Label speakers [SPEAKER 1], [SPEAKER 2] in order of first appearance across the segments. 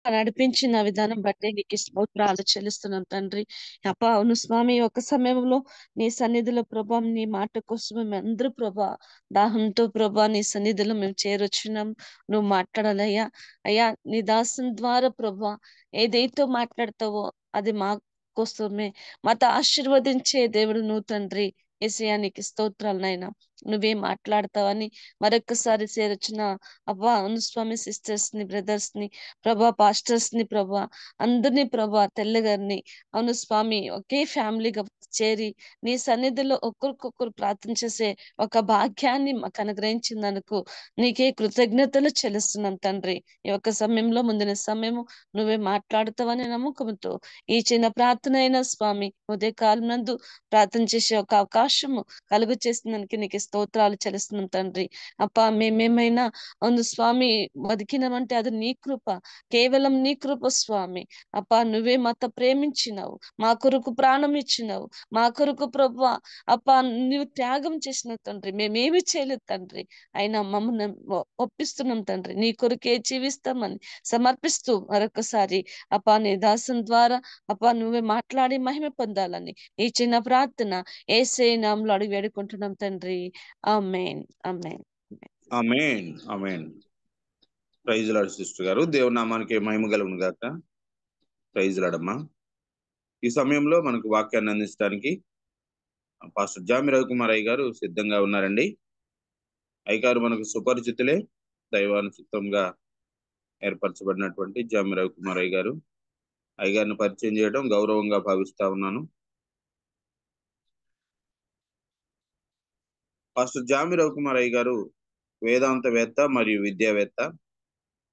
[SPEAKER 1] నడిపించిన విధానం బట్టి నీకు స్తోత్రాలు చెల్లిస్తున్నాం తండ్రి. అప్పా అవును స్వామి, ఒక సమయంలో నీ సన్నిధిలో ప్రభా, నీ మాట కోసం మేము అందరూ ప్రభా దాహంతో ప్రభా నీ సన్నిధిలో మేము చేరొచ్చున్నాం. నువ్వు మాట్లాడాలయ్యా. అయ్యా, నీ దాసుని ద్వారా ప్రభా ఏదైతే మాట్లాడతావో అది మా కోసమే, మాతో ఆశీర్వదించే దేవుడు నువ్వు తండ్రి. యేసయ్యా నీకు స్తోత్రాలు నాయనా. నువ్వేం మాట్లాడతావని మరొకసారి చేరొచ్చిన అబ్బా అవును స్వామి, సిస్టర్స్ ని, బ్రదర్స్ ని ప్రభా, పాస్టర్స్ ని ప్రభా, అందరినీ ప్రభా, తెల్లగారిని అవును స్వామి, ఒకే ఫ్యామిలీగా చేరి నీ సన్నిధిలో ఒకరికొకరు ప్రార్థన చేసే ఒక భాగ్యాన్ని మాకు అనుగ్రహించినందుకు నీకే కృతజ్ఞతలు చెల్లిస్తున్నాం తండ్రి. ఈ యొక్క సమయంలో, ముందున సమయము నువ్వే మాట్లాడుతావని నమ్మకంతో ఈ చిన్న ప్రార్థన అయినా స్వామి ఉదయ కాలం నందు ప్రార్థన చేసే ఒక అవకాశము కలుగు చేసినందుకు నీకు స్తోత్రాలు చెల్లిస్తున్నాం తండ్రి. అప్ప మేమేమైనా అవును స్వామి బతికినామంటే అది నీ కృప, కేవలం నీ కృప స్వామి. అప్పా నువ్వే మాతో ప్రేమించినావు, మా కొరకు ప్రాణం ఇచ్చినావు, మా కొరకు ప్రభా అప్పా నువ్వు త్యాగం చేసిన తండ్రి. మేమేమి చేయలేదు తండ్రి, అయినా మమ్మల్ని ఒప్పిస్తున్నాం తండ్రి, నీ కొరకే జీవిస్తామని సమర్పిస్తూ మరొకసారి అప్పా నీ దాసం ద్వారా అప్పా నువ్వే మాట్లాడి మహిమ పొందాలని ఈ చిన్న ప్రార్థన యేసే నామములో అడిగి వేడుకుంటున్నాం తండ్రి. ఆమేన్, ఆమేన్.
[SPEAKER 2] ఆమేన్, ఆమేన్. ప్రైజ్ లార్డ్ సిస్టర్ గారు, దేవుని నామానికి మహిమ కలుగును గాక. ప్రైజ్ లార్డ్ అమ్మా. ఈ సమయంలో మనకు వాక్యాన్ని అందించడానికి పాస్టర్ జామి రవికుమార్ అయ్య గారు సిద్ధంగా ఉన్నారండి. అయ్య గారు మనకు సుపరిచితులే, దైవానుచితంగా ఏర్పరచబడినటువంటి జామి రవికుమార్ అయ్య గారు. అయ్య గారిని పరిచయం చేయడం గౌరవంగా భావిస్తా ఉన్నాను. పాస్టర్ జామి రవికుమార్ అయ్య గారు వేదాంతవేత్త మరియు విద్యావేత్త.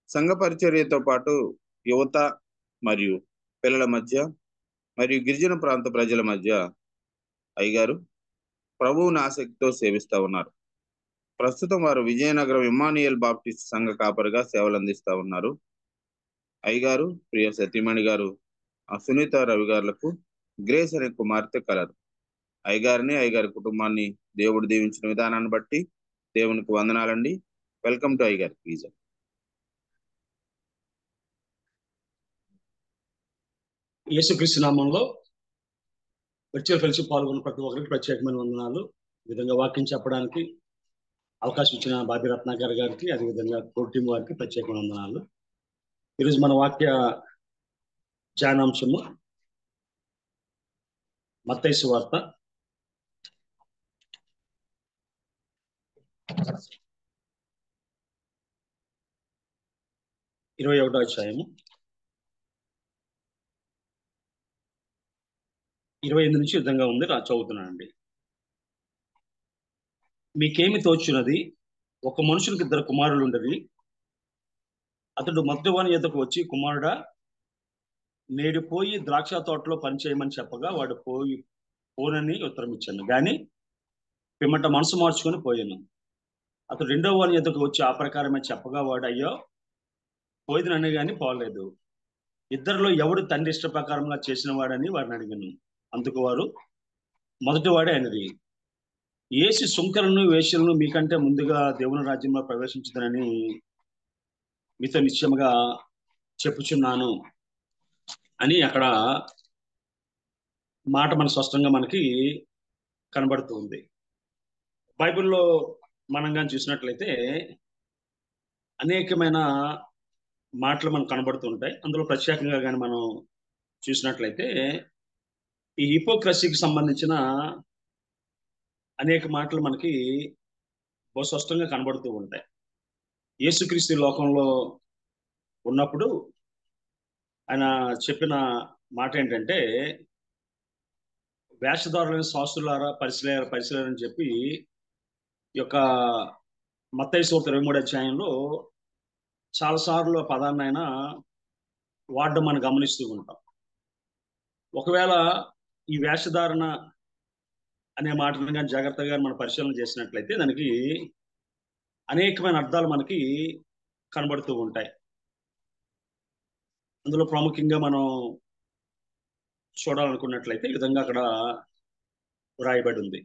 [SPEAKER 2] సంఘ పరిచర్యతో పాటు యువత మరియు పిల్లల మధ్య మరియు గిరిజన ప్రాంత ప్రజల మధ్య అయ్యగారు ప్రభువుని ఆసక్తితో సేవిస్తా ఉన్నారు. ప్రస్తుతం వారు విజయనగరం ఇమ్మానుయేల్ బాప్టిస్ట్ సంఘ కాపరిగా సేవలు అందిస్తా ఉన్నారు. అయ్యగారు ప్రియ సతీమణి గారు సునీత రవి గారులకు గ్రేస్ అనే కుమార్తె కలరు. అయ్యగారిని, అయ్యగారి కుటుంబాన్ని దేవుడు దీవించిన విధానాన్ని బట్టి దేవునికి వందనాలండి. వెల్కమ్ టు అయ్యగారు, ప్లీజ్.
[SPEAKER 3] యేసుక్రీస్తు నామంలో వర్చువల్ ఫెలోషిప్ పాల్గొన్న ప్రతి ఒక్కరికి ప్రత్యేకమైన వందనాలు. ఈ విధంగా వాక్యం చెప్పడానికి అవకాశం ఇచ్చిన బాబీ రత్నాకర్ గారికి, అదేవిధంగా కోర్ టీం వారికి ప్రత్యేకమైన వందనాలు. ఈరోజు మన వాక్య ధ్యానాంశము మత్తయి సువార్త 21వ అధ్యాయము 28 నుంచి విధంగా ఉంది. చదువుతున్నానండి. మీకేమి తోచున్నది? ఒక మనుషునికి 2 కుమారులు ఉండేది. అతడు మొదటివాని యొద్దకు వచ్చి, కుమారుడా, నేడు పోయి ద్రాక్ష తోటలో పనిచేయమని చెప్పగా వాడు పోనని ఉత్తరం ఇచ్చాను. కానీ పిమ్మట మనసు మార్చుకొని పోయాను. అతడు 2వ వాని యొద్దకు వచ్చి ఆ ప్రకారమే చెప్పగా వాడు, అయ్యో, పోయిదనని కానీ పోలేదు. ఇద్దరిలో ఎవడు తండ్రి ఇష్ట ప్రకారంగా చేసిన వాడని వారిని అడిగాను. అందుకు వారు, మొదటివాడే అయినది. యేసు సుంకరులను వేశ్యలను మీకంటే ముందుగా దేవుని రాజ్యంలో ప్రవేశించుదనని మీతో నిశ్చయముగా చెప్పుచున్నాను అని అక్కడ మాట మన స్పష్టంగా మనకి కనబడుతూ ఉంది. బైబిల్లో మనం కానీ చూసినట్లయితే అనేకమైన మాటలు మనకు కనబడుతూ ఉంటాయి. అందులో ప్రత్యేకంగా కానీ మనం చూసినట్లయితే ఈ హిపోక్రసీకి సంబంధించిన అనేక మాటలు మనకి బహు స్పష్టంగా కనబడుతూ ఉంటాయి. యేసుక్రీస్తు లోకంలో ఉన్నప్పుడు ఆయన చెప్పిన మాట ఏంటంటే, వేషధారులైన శాస్త్రులారా, పరిశీలనని చెప్పి ఈ యొక్క మత్తయి సువార్త 23వ అధ్యాయంలో చాలాసార్లు ఆ పదాన్ని ఆయన వాడడం మనం గమనిస్తూ ఉంటాం. ఒకవేళ ఈ వేషధారణ అనే మాటను కానీ జాగ్రత్తగా మనం పరిశీలన చేసినట్లయితే దానికి అనేకమైన అర్థాలు మనకి కనబడుతూ ఉంటాయి. అందులో ప్రాముఖ్యంగా మనం చూడాలనుకున్నట్లయితే ఈ విధంగా అక్కడ వ్రాయబడి ఉంది.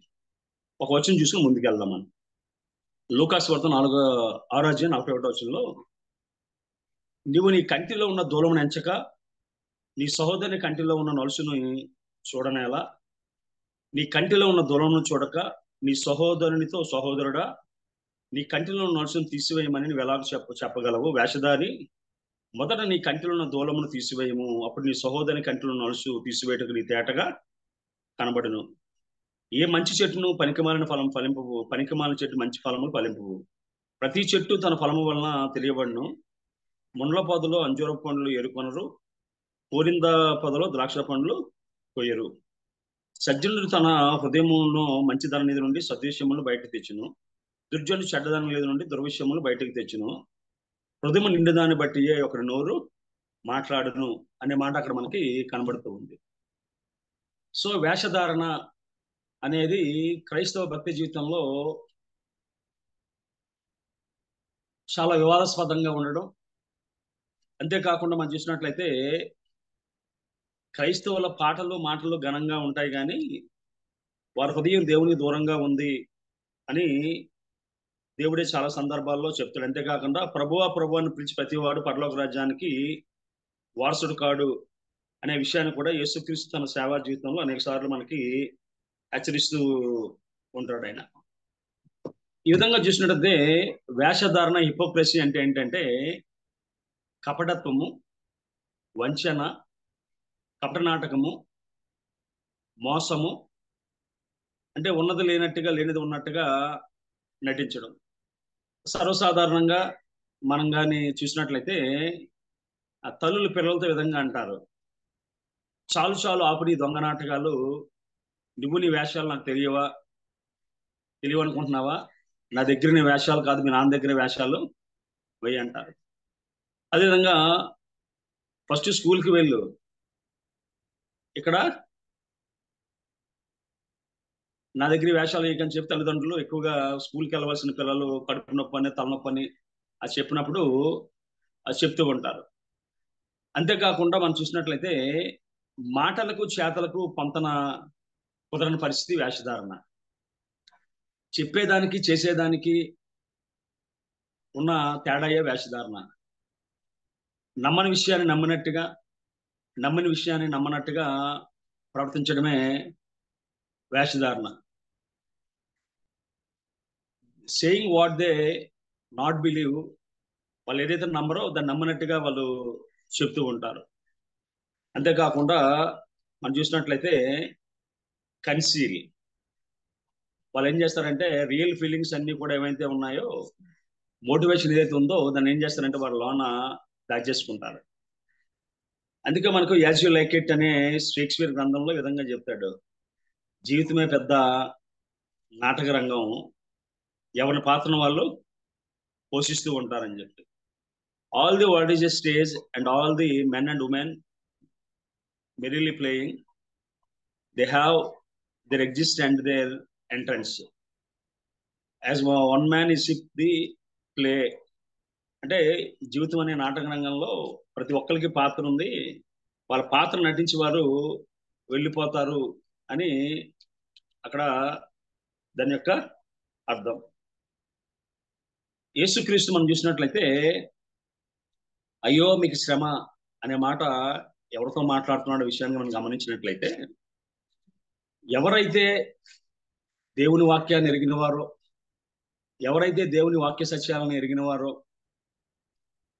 [SPEAKER 3] ఒక వచనం చూసుకుని ముందుకెళ్దాం. మనం లూకా సువార్త 6వ అధ్యాయం 41వ వచనంలో నీవు నీ కంటిలో ఉన్న దూలమును ఎంచక నీ సహోదరుని కంటిలో ఉన్న నలుసును చూడనేలా, నీ కంటిలో ఉన్న దూలమును చూడక నీ సహోదరునితో సహోదరుడా నీ కంటిలో ఉన్న నలుసును తీసివేయమని నువ్వు ఎలాగ చెప్పగలవు? వేషధారి, మొదట నీ కంటిలో ఉన్న దూలమును తీసివేయము, అప్పుడు నీ సహోదరుని కంటిలో ఉన్న నలుసు తీసివేయటకు నీ తేటగా కనబడును. ఏ మంచి చెట్టును పనికిమాలిన ఫలం ఫలింపవు, పనికిమాలిన చెట్టు మంచి ఫలములు ఫలింపవు. ప్రతి చెట్టు తన ఫలము వలన తెలియబడును. ముండ్ల పొదలో అంజూరపు పండ్లు ఏరుకొనరు, కోరింద పొదలో ద్రాక్ష పండ్లు కొయ్యరు. సజ్జనుడు తన హృదయమును మంచిదనం మీద నుండి సద్విషయములు బయటకు తెచ్చును, దుర్జనుడు చెడ్డదనం మీద నుండి దుర్విషయములు బయటకు తెచ్చును. హృదయం నిండుదాన్ని బట్టి ఒకరి నోరు మాట్లాడును అనే మాట అక్కడ మనకి కనబడుతూ ఉంది. సో వేషధారణ అనేది క్రైస్తవ భక్తి జీవితంలో చాలా వివాదాస్పదంగా ఉండడం. అంతేకాకుండా మనం చూసినట్లయితే క్రైస్తవుల పాటలు మాటలు ఘనంగా ఉంటాయి, కానీ వారి హృదయం దేవునికి దూరంగా ఉంది అని దేవుడే చాలా సందర్భాల్లో చెప్తాడు. అంతేకాకుండా ప్రభువా ప్రభు అని పిలిచి ప్రతివాడు పరలోక రాజ్యానికి వారసుడు కాడు అనే విషయాన్ని కూడా యేసుక్రీస్తు తన సేవా జీవితంలో అనేక సార్లు మనకి హెచ్చరిస్తూ ఉంటాడు ఆయన. ఈ విధంగా చూసినట్లయితే వేషధారణ, హిపోక్రసీ అంటే ఏంటంటే కపటత్వము, వంచన, కపట నాటకము, మోసము, అంటే ఉన్నది లేనట్టుగా లేనిది ఉన్నట్టుగా నటించడం. సర్వసాధారణంగా మనం కానీ చూసినట్లయితే ఆ తల్లులు పిల్లలతో విధంగా అంటారు, చాలు చాలు ఆపు నీ దొంగ నాటకాలు, నువ్వు నీ వేషాలు నాకు తెలియవనుకుంటున్నావా? నా దగ్గర నీ వేషాలు కాదు, మీ నాన్న దగ్గర వేషాలు వెయ్యి అంటారు. అదేవిధంగా ఫస్ట్ స్కూల్కి వెళ్ళు, ఇక్కడ నా దగ్గర వేషాలు వేయకని చెప్పి తల్లిదండ్రులు ఎక్కువగా స్కూల్కి వెళ్ళవలసిన పిల్లలు కడుపు నొప్పి అని తలనొప్పి అని అది చెప్పినప్పుడు అది చెప్తూ ఉంటారు. అంతేకాకుండా మనం చూసినట్లయితే మాటలకు చేతలకు పొంతన కుదరని పరిస్థితి వేషధారణ. చెప్పేదానికి చేసేదానికి ఉన్న తేడాయే వేషధారణ. నమ్మని విషయాన్ని నమ్మినట్టుగా, నమ్మని విషయాన్ని నమ్మనట్టుగా ప్రవర్తించడమే వేషధారణ. Saying what they not believe, వాళ్ళు ఏదైతే నమ్మరో దాన్ని నమ్మినట్టుగా వాళ్ళు చెప్తూ ఉంటారు. అంతేకాకుండా మనం చూసినట్లయితే కన్సీల్, వాళ్ళు ఏం చేస్తారంటే రియల్ ఫీలింగ్స్ అన్ని కూడా ఏవైతే ఉన్నాయో, మోటివేషన్ ఏదైతే ఉందో దాన్ని ఏం చేస్తారంటే వాళ్ళ లోన దాచేసుకుంటారు. అందుకే మనకు యాజ్ యు లైక్ ఇట్ అనే షేక్స్పియర్ గ్రంథంలో ఈ విధంగా చెప్తాడు, జీవితమే పెద్ద నాటక రంగం, ఎవరి పాత్రను వాళ్ళు పోషిస్తూ ఉంటారని చెప్పి. All the world is a stage and all the men and women merrily playing, they have their exist and their entrance. As one man is the play, అంటే జీవితం అనే నాటక రంగంలో ప్రతి ఒక్కరికి పాత్ర ఉంది, వాళ్ళ పాత్ర నటించి వారు వెళ్ళిపోతారు అని అక్కడ దాని యొక్క అర్థం. యేసుక్రీస్తు మనం చూసినట్లయితే అయ్యో మీకు శ్రమ అనే మాట ఎవరితో మాట్లాడుతున్నాడో విషయాన్ని మనం గమనించినట్లయితే, ఎవరైతే దేవుని వాక్యాన్ని ఎరిగిన వారో, ఎవరైతే దేవుని వాక్య సత్యాలను ఎరిగిన వారో,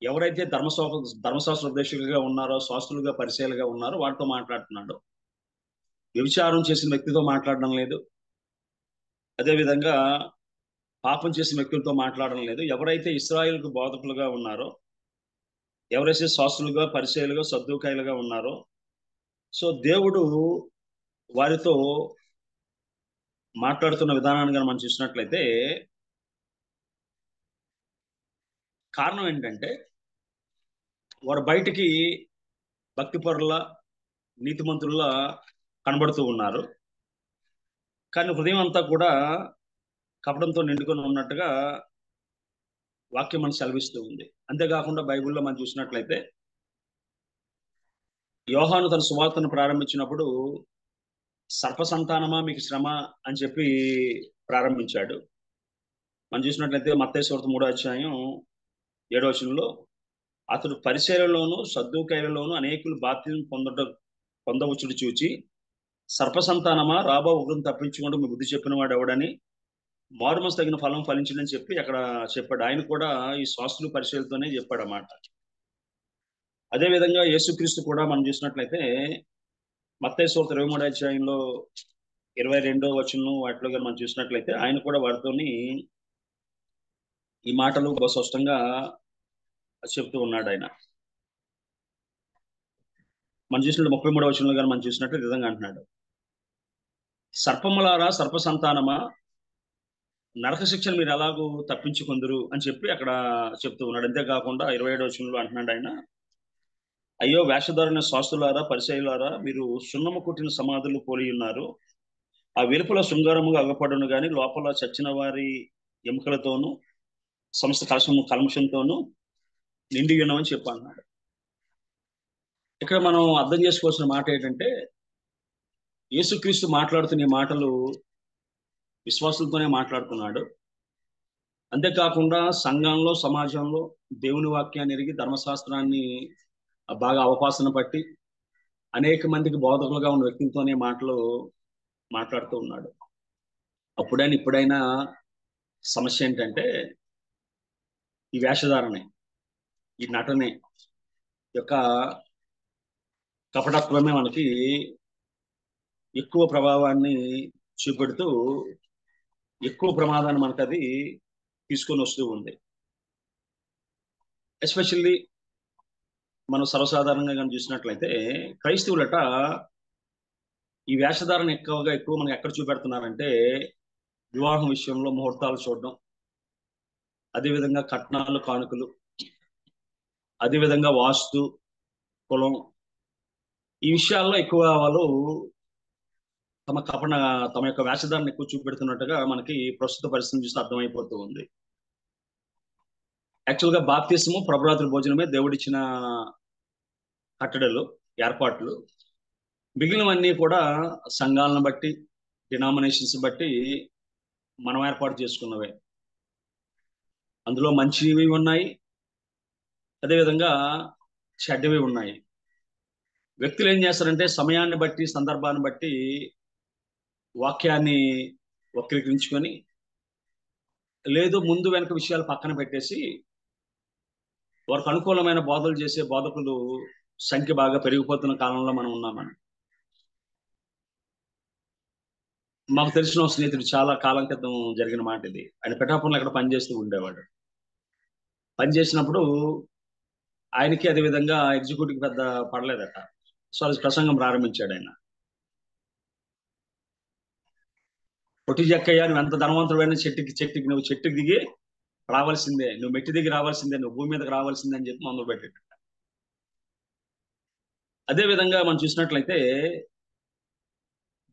[SPEAKER 3] ఎవరైతే ధర్మశాస్త్ర ఉపదేశకులుగా ఉన్నారో, శాస్త్రులుగా పరిచయాలుగా ఉన్నారో వాటితో మాట్లాడుతున్నాడు. వ్యభిచారం చేసిన వ్యక్తితో మాట్లాడడం లేదు, అదేవిధంగా పాపం చేసిన వ్యక్తులతో మాట్లాడడం లేదు. ఎవరైతే ఇశ్రాయేలుకు బోధకులుగా ఉన్నారో, ఎవరైతే శాస్త్రులుగా పరిచయాలుగా సద్దూకాయలుగా ఉన్నారో, సో దేవుడు వారితో మాట్లాడుతున్న విధానాన్ని మనం చూసినట్లయితే కారణం ఏంటంటే వారు బయటికి భక్తిపరుల నీతిమంతుల కనబడుతూ ఉన్నారు, కానీ హృదయం అంతా కూడా కపటంతో నిండుకొని ఉన్నట్టుగా వాక్యం మనకు సెలవిస్తూ ఉంది. అంతేకాకుండా బైబిల్లో మనం చూసినట్లయితే యోహాను తన సువార్తను ప్రారంభించినప్పుడు సర్పసంతానమా మీకు శ్రమ అని చెప్పి ప్రారంభించాడు. మనం చూసినట్లయితే మత్తయి సువార్త 3వ అధ్యాయం 7వ వచనంలో అతడు పరిసయ్యులలోను సద్దూకయ్యులలోను అనేకులు బాప్తిజం పొందవచ్చుడు చూచి, సర్పసంతానమా, రాబో ఉగ్రం తప్పించుకుంటూ మీ బుద్ధి చెప్పిన వాడు ఎవడని, మారుమనసు తగిన ఫలం ఫలించడని చెప్పి అక్కడ చెప్పాడు. ఆయన కూడా ఈ శాస్త్రులు పరిశీలతోనే చెప్పాడు అన్నమాట. అదే విధంగా యేసుక్రీస్తు కూడా మనం చూసినట్లయితే మత్తయి సువార్త 23వ అధ్యాయంలో 22వ వచనం వాటిలో కానీ మనం చూసినట్లయితే ఆయన కూడా వారితోని ఈ మాటలు బహు స్పష్టంగా చెప్తూ ఉన్నాడు. ఆయన మనం చూసినట్టు 33వ వచనంలో కానీ మనం చూసినట్టు ఈ విధంగా అంటున్నాడు, సర్పములారా, సర్ప సంతానమా, నరక శిక్షను మీరు ఎలాగూ తప్పించుకుందరు అని చెప్పి అక్కడ చెప్తూ ఉన్నాడు. అంతేకాకుండా 27వ వచనంలో అంటున్నాడు ఆయన, అయ్యో వేషధారణ శాస్త్రులారా, పరిసయ్యులారా, మీరు సున్నము కొట్టిన సమాధులు పోలి ఉన్నారు. ఆ వెలుపల శృంగారముగా అగపడును గాని లోపల చచ్చిన వారి ఎముకలతోనూ సమస్త కల్మషంతోనూ నిండి ఉన్నామని చెప్పి అన్నాడు. ఇక్కడ మనం అర్థం చేసుకోవాల్సిన మాట ఏంటంటే, యేసుక్రీస్తు మాట్లాడుతున్న మాటలు విశ్వాసులతోనే మాట్లాడుతున్నాడు. అంతేకాకుండా సంఘంలో, సమాజంలో దేవుని వాక్యాన్ని ఎరిగి ధర్మశాస్త్రాన్ని బాగా అవపాసన పట్టి అనేక మందికి బోధకులుగా ఉన్న వ్యక్తులతోనే మాట్లాడుతూ ఉన్నాడు. అప్పుడైనా ఇప్పుడైనా సమస్య ఏంటంటే ఈ వేషధారణే, ఈ నటనే యొక్క కపటత్వమే మనకి ఎక్కువ ప్రభావాన్ని చూపెడుతూ ఎక్కువ ప్రమాదాన్ని మనకు అది తీసుకొని వస్తూ ఉంది. ఎస్పెషల్లీ మనం సర్వసాధారణంగా కానీ చూసినట్లయితే క్రైస్తవులట ఈ వేషధారణ ఎక్కువ మనకి ఎక్కడ చూపెడుతున్నారంటే వివాహం విషయంలో ముహూర్తాలు చూడడం, అదేవిధంగా కట్నాలు, కానుకలు, అదేవిధంగా వాస్తు, కులం, ఈ విషయాల్లో ఎక్కువ వాళ్ళు తమ యొక్క వేషధారణ ఎక్కువ చూపెడుతున్నట్టుగా మనకి ప్రస్తుత పరిస్థితిని చూస్తే అర్థమైపోతూ ఉంది. యాక్చువల్గా బాప్తిస్మము, ప్రభురాత్రి భోజనమే దేవుడిచ్చిన కట్టడలు, ఏర్పాట్లు. మిగిలినవన్నీ కూడా సంఘాలను బట్టి, డినామినేషన్స్ బట్టి మనం ఏర్పాటు చేసుకున్నవే. అందులో మంచివి ఉన్నాయి, అదేవిధంగా చెడ్డవి ఉన్నాయి. వ్యక్తులు ఏం చేస్తారంటే సమయాన్ని బట్టి, సందర్భాన్ని బట్టి వాక్యాన్ని వక్రీకరించుకొని, లేదు ముందు వెనక విషయాలు పక్కన పెట్టేసి వారికి అనుకూలమైన బోధలు చేసే బోధకులు సంఖ్య బాగా పెరిగిపోతున్న కాలంలో మనం ఉన్నామని. మాకు తెలిసిన స్నేహితుడు చాలా కాలం క్రితం జరిగిన మాట ఇది. ఆయన పిఠాపురంలో ఎక్కడ పనిచేస్తూ ఉండేవాడు. పనిచేసినప్పుడు ఆయనకి అదేవిధంగా ఎగ్జిక్యూటివ్ పెద్ద పడలేదట. సో అది ప్రసంగం ప్రారంభించాడు ఆయన. పొట్టి చెక్కయ్య, నువ్వు ఎంత ధనవంతుడైనా నువ్వు చెట్టుకి దిగి రావాల్సిందే, నువ్వు మెట్టి దిగి రావాల్సిందే, నువ్వు భూమి మీదకి రావాల్సిందే అని చెప్పి మొదలు పెట్టాడు. అదే విధంగా మనం చూసినట్లయితే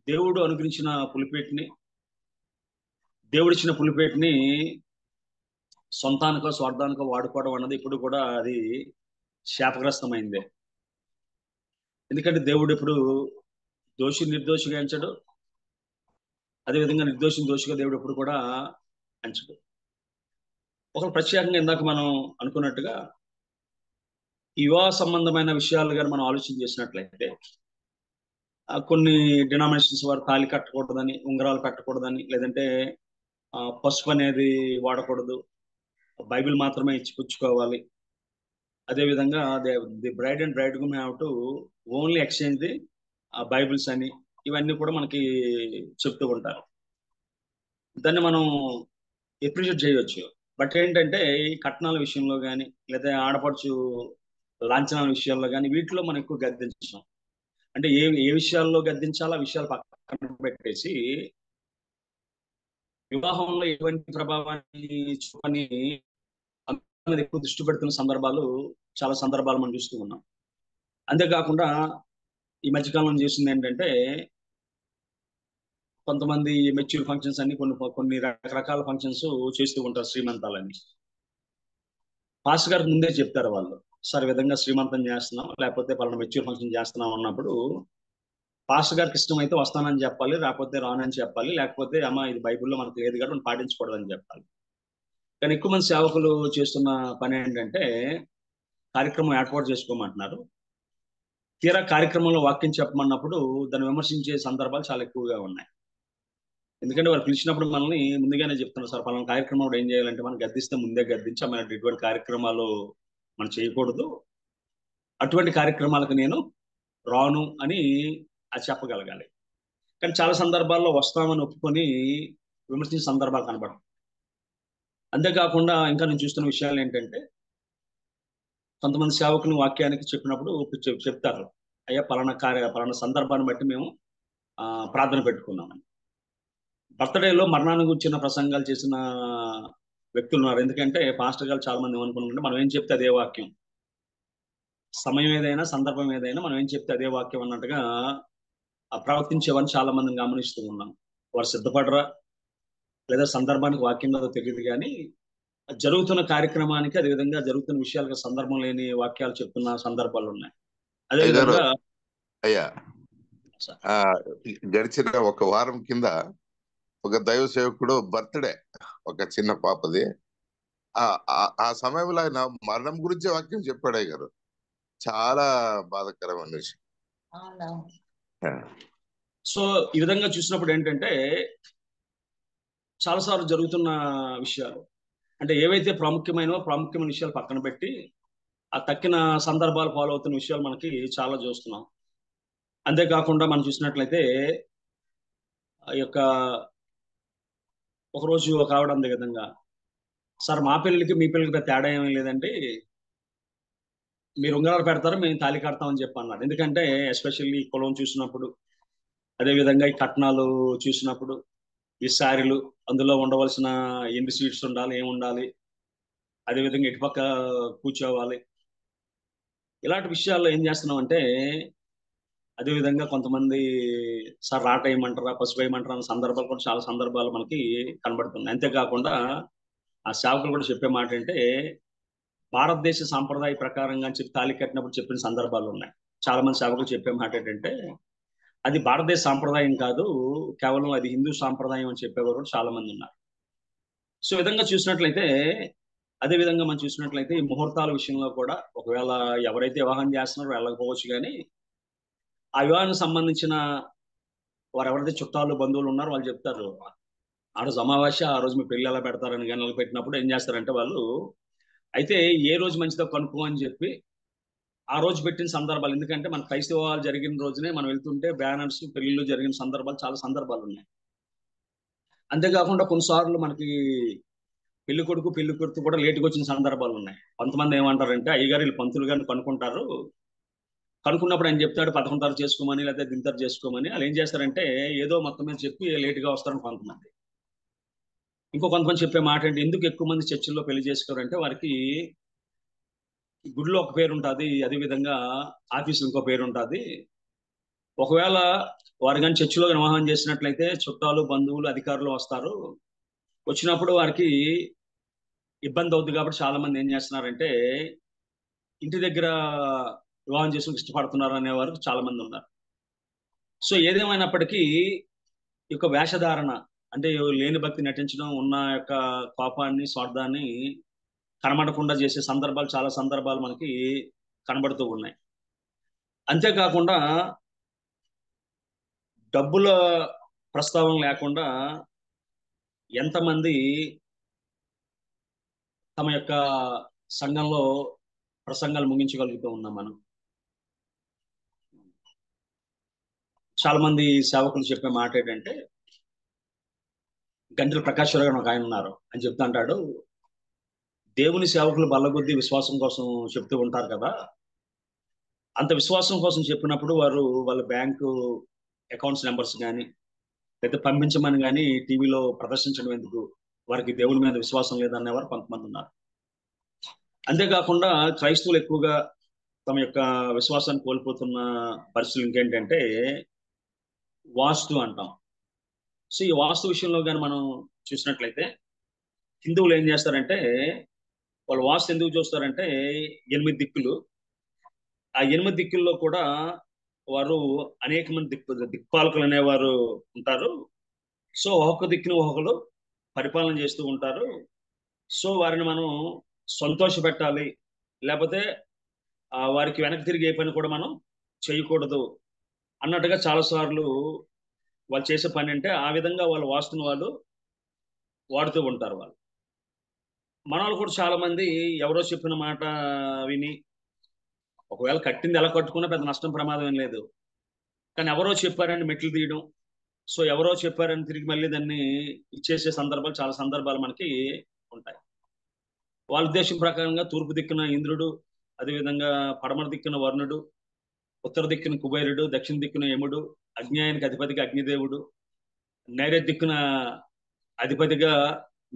[SPEAKER 3] దేవుడు అనుగ్రహించిన పులిపేటిని, దేవుడిచ్చిన పులిపేటిని సొంతానికో స్వార్థానికో వాడుకోవడం అన్నది ఇప్పుడు కూడా అది శాపగ్రస్తమైందే. ఎందుకంటే దేవుడు ఎప్పుడు నిర్దోషిగా ఎంచడు, అదేవిధంగా నిర్దోషిని దోషిగా దేవుడు ఎప్పుడు కూడా ఎంచడు. ఒక ప్రత్యేకంగా ఇందాక మనం అనుకున్నట్టుగా ఈ వివాహ సంబంధమైన విషయాలు కానీ మనం ఆలోచన చేసినట్లయితే కొన్ని డినామినేషన్స్ వారు తాళి కట్టకూడదని, ఉంగరాలు పెట్టకూడదని, లేదంటే పసుపు అనేది వాడకూడదు, బైబిల్ మాత్రమే ఇచ్చి పుచ్చుకోవాలి. అదేవిధంగా the bride and braid groom have to only exchange the Bibles అని, ఇవన్నీ కూడా మనకి చెప్తూ ఉంటారు. దాన్ని మనం ఎప్రిషియేట్ చేయవచ్చు. బట్ ఏంటంటే ఈ కట్నాల విషయంలో కానీ, లేదా ఆడపడుచు లాంఛనాల విషయాల్లో కానీ వీటిలో మనం ఎక్కువ గద్దించాం. అంటే ఏ విషయాల్లో గద్దించాలో ఆ విషయాలు పక్కన పెట్టేసి వివాహంలో ఎటువంటి ప్రభావాన్ని చూపని మీద ఎక్కువ దృష్టి పెడుతున్న చాలా సందర్భాలు మనం చూస్తూ ఉన్నాం. అంతేకాకుండా ఈ మధ్యకాలంలో చేసింది ఏంటంటే కొంతమంది మెచ్యూర్ ఫంక్షన్స్ అన్ని కొన్ని రకరకాల ఫంక్షన్స్ చేస్తూ ఉంటారు, శ్రీమంతాలని. పాస్టర్ గారికి ముందే చెప్తారు వాళ్ళు, సార్ ఈ విధంగా శ్రీమంతం చేస్తున్నాం, లేకపోతే పలానా మెచ్యూర్ ఫంక్షన్ చేస్తున్నాం అన్నప్పుడు పాస్టర్ గారికి ఇష్టమైతే వస్తానని చెప్పాలి, లేకపోతే రానని చెప్పాలి, లేకపోతే అమ్మ ఇది బైబిల్లో మనకు లేదు కాబట్టి మనం పాటించకూడదని చెప్పాలి. కానీ ఎక్కువ మంది సేవకులు చేస్తున్న పని ఏంటంటే కార్యక్రమం ఏర్పాటు చేసుకోమంటున్నారు. తీరా కార్యక్రమంలో వాక్యం చెప్పమన్నప్పుడు దాన్ని విమర్శించే సందర్భాలు చాలా ఎక్కువగా ఉన్నాయి. ఎందుకంటే వాళ్ళు పిలిచినప్పుడు మనల్ని ముందుగానే చెప్తున్నారు, సార్ పలానా కార్యక్రమం ఏం చేయాలంటే మనం గద్దిస్తే ముందే గద్దించి మన ఇటువంటి కార్యక్రమాలు మనం చేయకూడదు, అటువంటి కార్యక్రమాలకు నేను రాను అని అది చెప్పగలగాలి. కానీ చాలా సందర్భాల్లో వస్తామని ఒప్పుకొని విమర్శించే సందర్భాలు కనబడవు. అంతేకాకుండా ఇంకా నేను చూస్తున్న విషయాలు ఏంటంటే, కొంతమంది సేవకులు వాక్యానికి చెప్పినప్పుడు చెప్తారు, అయ్యా పలానా సందర్భాన్ని బట్టి మేము ప్రార్థన పెట్టుకున్నామని. బర్త్డేలో మరణాన్ని గురించిన ప్రసంగాలు చేసిన వ్యక్తులు ఉన్నారు. ఎందుకంటే పాస్టర్ గారు చాలా మంది ఏమనుకుంటుంటే, మనం ఏం చెప్తే అదే వాక్యం, సమయం ఏదైనా సందర్భం ఏదైనా మనం ఏం చెప్తే అదే వాక్యం అన్నట్టుగా ప్రవర్తించేవారిని చాలా మందిని గమనిస్తూ ఉన్నాం. వారు సిద్ధపడరా లేదా సందర్భానికి వాక్యం కాదో తెలియదు, కానీ జరుగుతున్న కార్యక్రమానికి అదేవిధంగా జరుగుతున్న విషయాలకు సందర్భం లేని వాక్యాలు చెప్తున్న సందర్భాలు ఉన్నాయి. అదేవిధంగా
[SPEAKER 4] అయ్యా గడిచిన ఒక వారం కింద ఒక దైవ సేవకుడు బర్త్డే, ఒక చిన్న పాపది, ఆ సమయంలో ఆయన మరణం గురించి వాక్యం చెప్పాడు. అయ్య గారు, చాలా బాధాకరమైన విషయం.
[SPEAKER 3] సో ఈ విధంగా చూసినప్పుడు ఏంటంటే, చాలాసార్లు జరుగుతున్న విషయాలు అంటే ఏవైతే ప్రాముఖ్యమైన విషయాలు పక్కన పెట్టి ఆ తక్కిన సందర్భాలు ఫాలో అవుతున్న విషయాలు మనకి చాలా చూస్తున్నాం. అంతేకాకుండా మనం చూసినట్లయితే ఆ యొక్క ఒకరోజు ఒక ఆవిడ అందే విధంగా, సార్ మా పిల్లలకి మీ పిల్లలకి తేడా ఏమీ లేదండి, మీరు ఉంగరాలు పెడతారు మేము తాళి కడతామని చెప్పి అన్నారు. ఎందుకంటే ఎస్పెషల్లీ కులం చూసినప్పుడు, అదేవిధంగా ఈ కట్నాలు చూసినప్పుడు, ఈ శారీలు, అందులో ఉండవలసిన ఎన్ని స్వీట్స్ ఉండాలి, ఏమి ఉండాలి, అదేవిధంగా ఇటుపక్క కూర్చోవాలి, ఇలాంటి విషయాల్లో ఏం చేస్తున్నాం అంటే, అదేవిధంగా కొంతమంది సార్ రాట వేయమంటారా పసుపు వేయమంటారా అన్న సందర్భాలు కూడా చాలా సందర్భాలు మనకి కనబడుతున్నాయి. అంతేకాకుండా ఆ సేవకులు కూడా చెప్పే మాట అంటే, భారతదేశ సాంప్రదాయ ప్రకారంగా చెప్పి తాళి కట్టినప్పుడు చెప్పిన సందర్భాలు ఉన్నాయి. చాలా మంది సేవకులు చెప్పే మాట ఏంటంటే, అది భారతదేశ సాంప్రదాయం కాదు, కేవలం అది హిందూ సాంప్రదాయం అని చెప్పేవారు కూడా చాలా మంది ఉన్నారు. సో విధంగా చూసినట్లయితే, అదే విధంగా మనం చూసినట్లయితే ఈ ముహూర్తాల విషయంలో కూడా ఒకవేళ ఎవరైతే వివాహం చేస్తున్నారో వెళ్ళకపోవచ్చు, కానీ ఆ వివాహానికి సంబంధించిన వారు ఎవరైతే చుట్టాలు బంధువులు ఉన్నారో వాళ్ళు చెప్తారు, ఆ రోజు అమావాస్య, ఆ రోజు మీ పెళ్ళి ఎలా పెడతారని గణనలు పెట్టినప్పుడు ఏం చేస్తారంటే వాళ్ళు, అయితే ఏ రోజు మంచిదో కనుక్కో అని చెప్పి ఆ రోజు పెట్టిన సందర్భాలు, ఎందుకంటే మన క్రైస్తవాలు జరిగిన రోజునే మనం వెళ్తుంటే బ్యానర్స్ పెళ్లిళ్ళు జరిగిన సందర్భాలు చాలా సందర్భాలు ఉన్నాయి. అంతేకాకుండా కొన్నిసార్లు మనకి పెళ్లి కొడుకు పెళ్లి కొడుకు కూడా లేటుగా వచ్చిన సందర్భాలు ఉన్నాయి. కొంతమంది ఏమంటారంటే, అయ్యగారు వీళ్ళు పంతులు గారిని కనుక్కుంటారు, కనుక్కున్నప్పుడు ఆయన చెప్తాడు 11 తారీఖు చేసుకోమని లేకపోతే 10 తారీఖు చేసుకోమని. వాళ్ళు ఏం చేస్తారంటే ఏదో మొత్తం మీద చెప్పి లేటుగా వస్తారని కొంతమంది. కొంతమంది చెప్పే మాట ఏంటి, ఎందుకు ఎక్కువ మంది చర్చిల్లో పెళ్లి చేసుకోరంటే, వారికి గుడిలో ఒక పేరు ఉంటుంది, అదేవిధంగా ఆఫీసులో ఇంకో పేరు ఉంటుంది. ఒకవేళ వారు కానీ చర్చిలో వివాహం చేసినట్లయితే చుట్టాలు బంధువులు అధికారులు వస్తారు, వచ్చినప్పుడు వారికి ఇబ్బంది అవుతుంది. కాబట్టి చాలా మంది ఏం చేస్తున్నారంటే ఇంటి దగ్గర వివాహం చేసుకుని ఇష్టపడుతున్నారు అనేవారు చాలా మంది ఉన్నారు. సో ఏదేమైనప్పటికీ ఈ యొక్క వేషధారణ అంటే లేని భక్తి నటించడం, ఉన్న యొక్క కోపాన్ని స్వార్థాన్ని కనబడకుండా చేసే సందర్భాలు చాలా సందర్భాలు మనకి కనబడుతూ ఉన్నాయి. అంతేకాకుండా డబ్బుల ప్రస్తావన లేకుండా ఎంతమంది తమ యొక్క సంఘంలో ప్రసంగాలు ముగించగలుగుతూ ఉన్నాం మనం. చాలా మంది సేవకులు చెప్పే మాట ఏంటంటే, గంటల ప్రకాశ్వర గారు ఒక ఆయన ఉన్నారు, అని చెప్తా అంటాడు, దేవుని సేవకులు బల్లగుద్ది విశ్వాసం కోసం చెప్తూ ఉంటారు కదా, అంత విశ్వాసం కోసం చెప్పినప్పుడు వారు వాళ్ళ బ్యాంకు అకౌంట్స్ నెంబర్స్ కానీ లేదా పంపించమని కానీ టీవీలో ప్రదర్శించడం ఎందుకు, వారికి దేవుని మీద విశ్వాసం లేదనేవారు కొంతమంది ఉన్నారు. అంతేకాకుండా క్రైస్తవులు ఎక్కువగా తమ యొక్క విశ్వాసాన్ని కోల్పోతున్న పరిస్థితులు ఇంకేంటంటే వాస్తు అంటాం. సో ఈ వాస్తు విషయంలో కానీ మనం చూసినట్లయితే హిందువులు ఏం చేస్తారంటే, వాళ్ళు వాస్తు ఎందుకు చూస్తారంటే 8 దిక్కులు, ఆ 8 దిక్కుల్లో కూడా వారు అనేక మంది దిక్పాలకులు అనేవారు ఉంటారు. సో ఒక్కొక్క దిక్కును ఒక్కొక్కరు పరిపాలన చేస్తూ ఉంటారు. సో వారిని మనం సంతోష పెట్టాలి, లేకపోతే వారికి వెనక్కి తిరిగి ఏ పని కూడా మనం చేయకూడదు అన్నట్టుగా చాలాసార్లు వాళ్ళు చేసే పని అంటే ఆ విధంగా వాళ్ళ వాస్తుని వాళ్ళు వాడుతూ ఉంటారు. మన వాళ్ళు కూడా చాలా మంది ఎవరో చెప్పిన మాట విని, ఒకవేళ కట్టింది ఎలా కట్టుకున్నా పెద్ద నష్టం ప్రమాదం ఏం లేదు, కానీ ఎవరో చెప్పారని మెట్లు తీయడం, సో ఎవరో చెప్పారని తిరిగి మళ్ళీ దాన్ని ఇచ్చేసే సందర్భాలు చాలా సందర్భాలు మనకి ఉంటాయి. వాళ్ళ ఉద్దేశం ప్రకారంగా తూర్పు దిక్కున ఇంద్రుడు, అదేవిధంగా పడమర దిక్కున వరుణుడు, ఉత్తర దిక్కున కుబేరుడు, దక్షిణ దిక్కున యముడు, అగ్నేయానికి అధిపతిగా అగ్నిదేవుడు, నైరుతి దిక్కున అధిపతిగా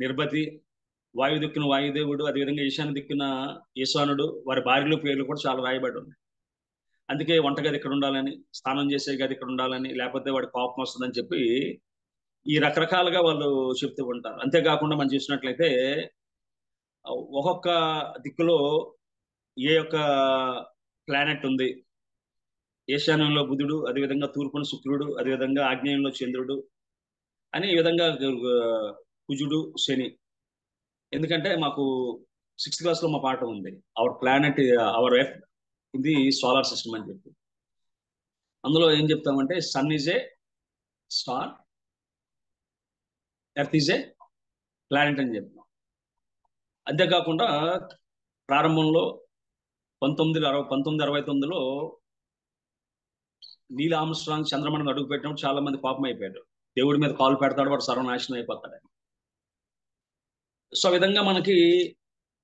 [SPEAKER 3] నిర్భతి, వాయు దిక్కున వాయుదేవుడు, అదేవిధంగా ఈశాన్య దిక్కున ఈశానుడు, వారి భార్యలు పేర్లు కూడా చాలా రాయబడి ఉన్నాయి. అందుకే వంటగది ఇక్కడ ఉండాలని, స్నానం చేసే గది ఇక్కడ ఉండాలని, లేకపోతే వాడి కోపం వస్తుందని చెప్పి ఈ రకరకాలుగా వాళ్ళు చెప్తూ ఉంటారు. అంతేకాకుండా మనం చూసినట్లయితే ఒక్కొక్క దిక్కులో ఏ యొక్క ప్లానెట్ ఉంది, ఈశాన్యంలో బుధుడు, అదేవిధంగా తూర్పున శుక్రుడు, అదేవిధంగా ఆగ్నేయంలో చంద్రుడు అని ఈ విధంగా కుజుడు, శని. ఎందుకంటే మాకు 6th క్లాస్లో మా పాఠం ఉంది, అవర్ ప్లానెట్ అవర్ ఎర్త్ ఇది సోలార్ సిస్టమ్ అని చెప్పి. అందులో ఏం చెప్తామంటే sun is a star, earth is a planet అని చెప్తాం. అంతేకాకుండా ప్రారంభంలో 1969లో నీల్ ఆర్మ్స్ట్రాంగ్ చంద్రమండలం అడుగు పెట్టినప్పుడు చాలా మంది పాపం అయిపోయారు. దేవుడి మీద కాలు పెడతాడు, వాడు సర్వనాశనం అయిపోతాడని. సో ఆ విధంగా మనకి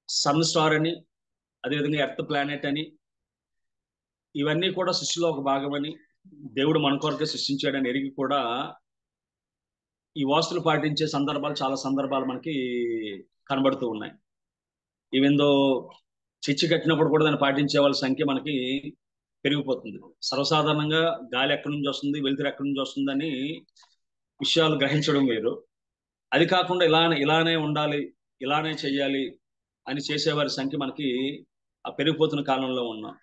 [SPEAKER 3] సన్ స్టార్ అని, అదేవిధంగా ఎర్త్ ప్లానెట్ అని, ఇవన్నీ కూడా సృష్టిలో ఒక భాగమని, దేవుడు మన కొరకే సృష్టించాడని ఎరిగి కూడా ఈ వాస్తులు పాటించే సందర్భాలు చాలా సందర్భాలు మనకి కనబడుతూ ఉన్నాయి. ఈవెందో చర్చి కట్టినప్పుడు కూడా దాన్ని పాటించే వాళ్ళ సంఖ్య మనకి పెరిగిపోతుంది. సర్వసాధారణంగా గాలి ఎక్కడి నుంచి వస్తుంది, వెలుతురు ఎక్కడి నుంచి వస్తుందని విషయాలు గ్రహించడం వేరు. అది కాకుండా ఇలానే ఉండాలి, ఇలానే చెయ్యాలి అని చేసేవారి సంఖ్య మనకి పెరిగిపోతున్న కాలంలో ఉన్నాం.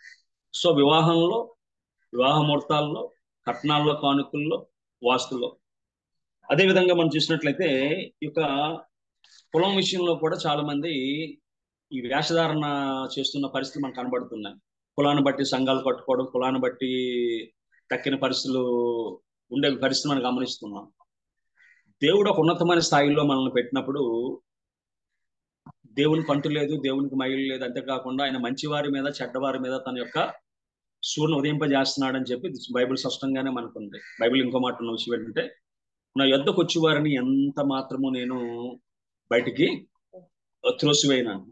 [SPEAKER 3] సో వివాహంలో, వివాహ ముహూర్తాల్లో, కట్నాల్లో, కానుకల్లో, వాస్తుల్లో, అదేవిధంగా మనం చూసినట్లయితే ఈ యొక్క కులం విషయంలో కూడా చాలా మంది ఈ వేషధారణ చేస్తున్న పరిస్థితులు మనకు కనబడుతున్నాయి. కులాన్ని బట్టి సంఘాలు కట్టుకోవడం, కులాన్ని బట్టి తక్కిన పరిస్థితులు ఉండే పరిస్థితులు మనం గమనిస్తున్నాం. దేవుడు ఒక ఉన్నతమైన స్థాయిలో మనల్ని పెట్టినప్పుడు దేవునికి అంటు లేదు, దేవునికి మైలు లేదు. అంతేకాకుండా ఆయన మంచివారి మీద చెడ్డవారి మీద తన యొక్క సూర్యుని ఉదయింపజేస్తున్నాడని చెప్పి బైబిల్ స్పష్టంగానే మనకుంది. బైబిల్ ఇంకో మాట ఉన్న విషయం ఏంటంటే, నా యొద్దకు వచ్చి వారిని ఎంత మాత్రము నేను బయటికి త్రోసివేయనాను.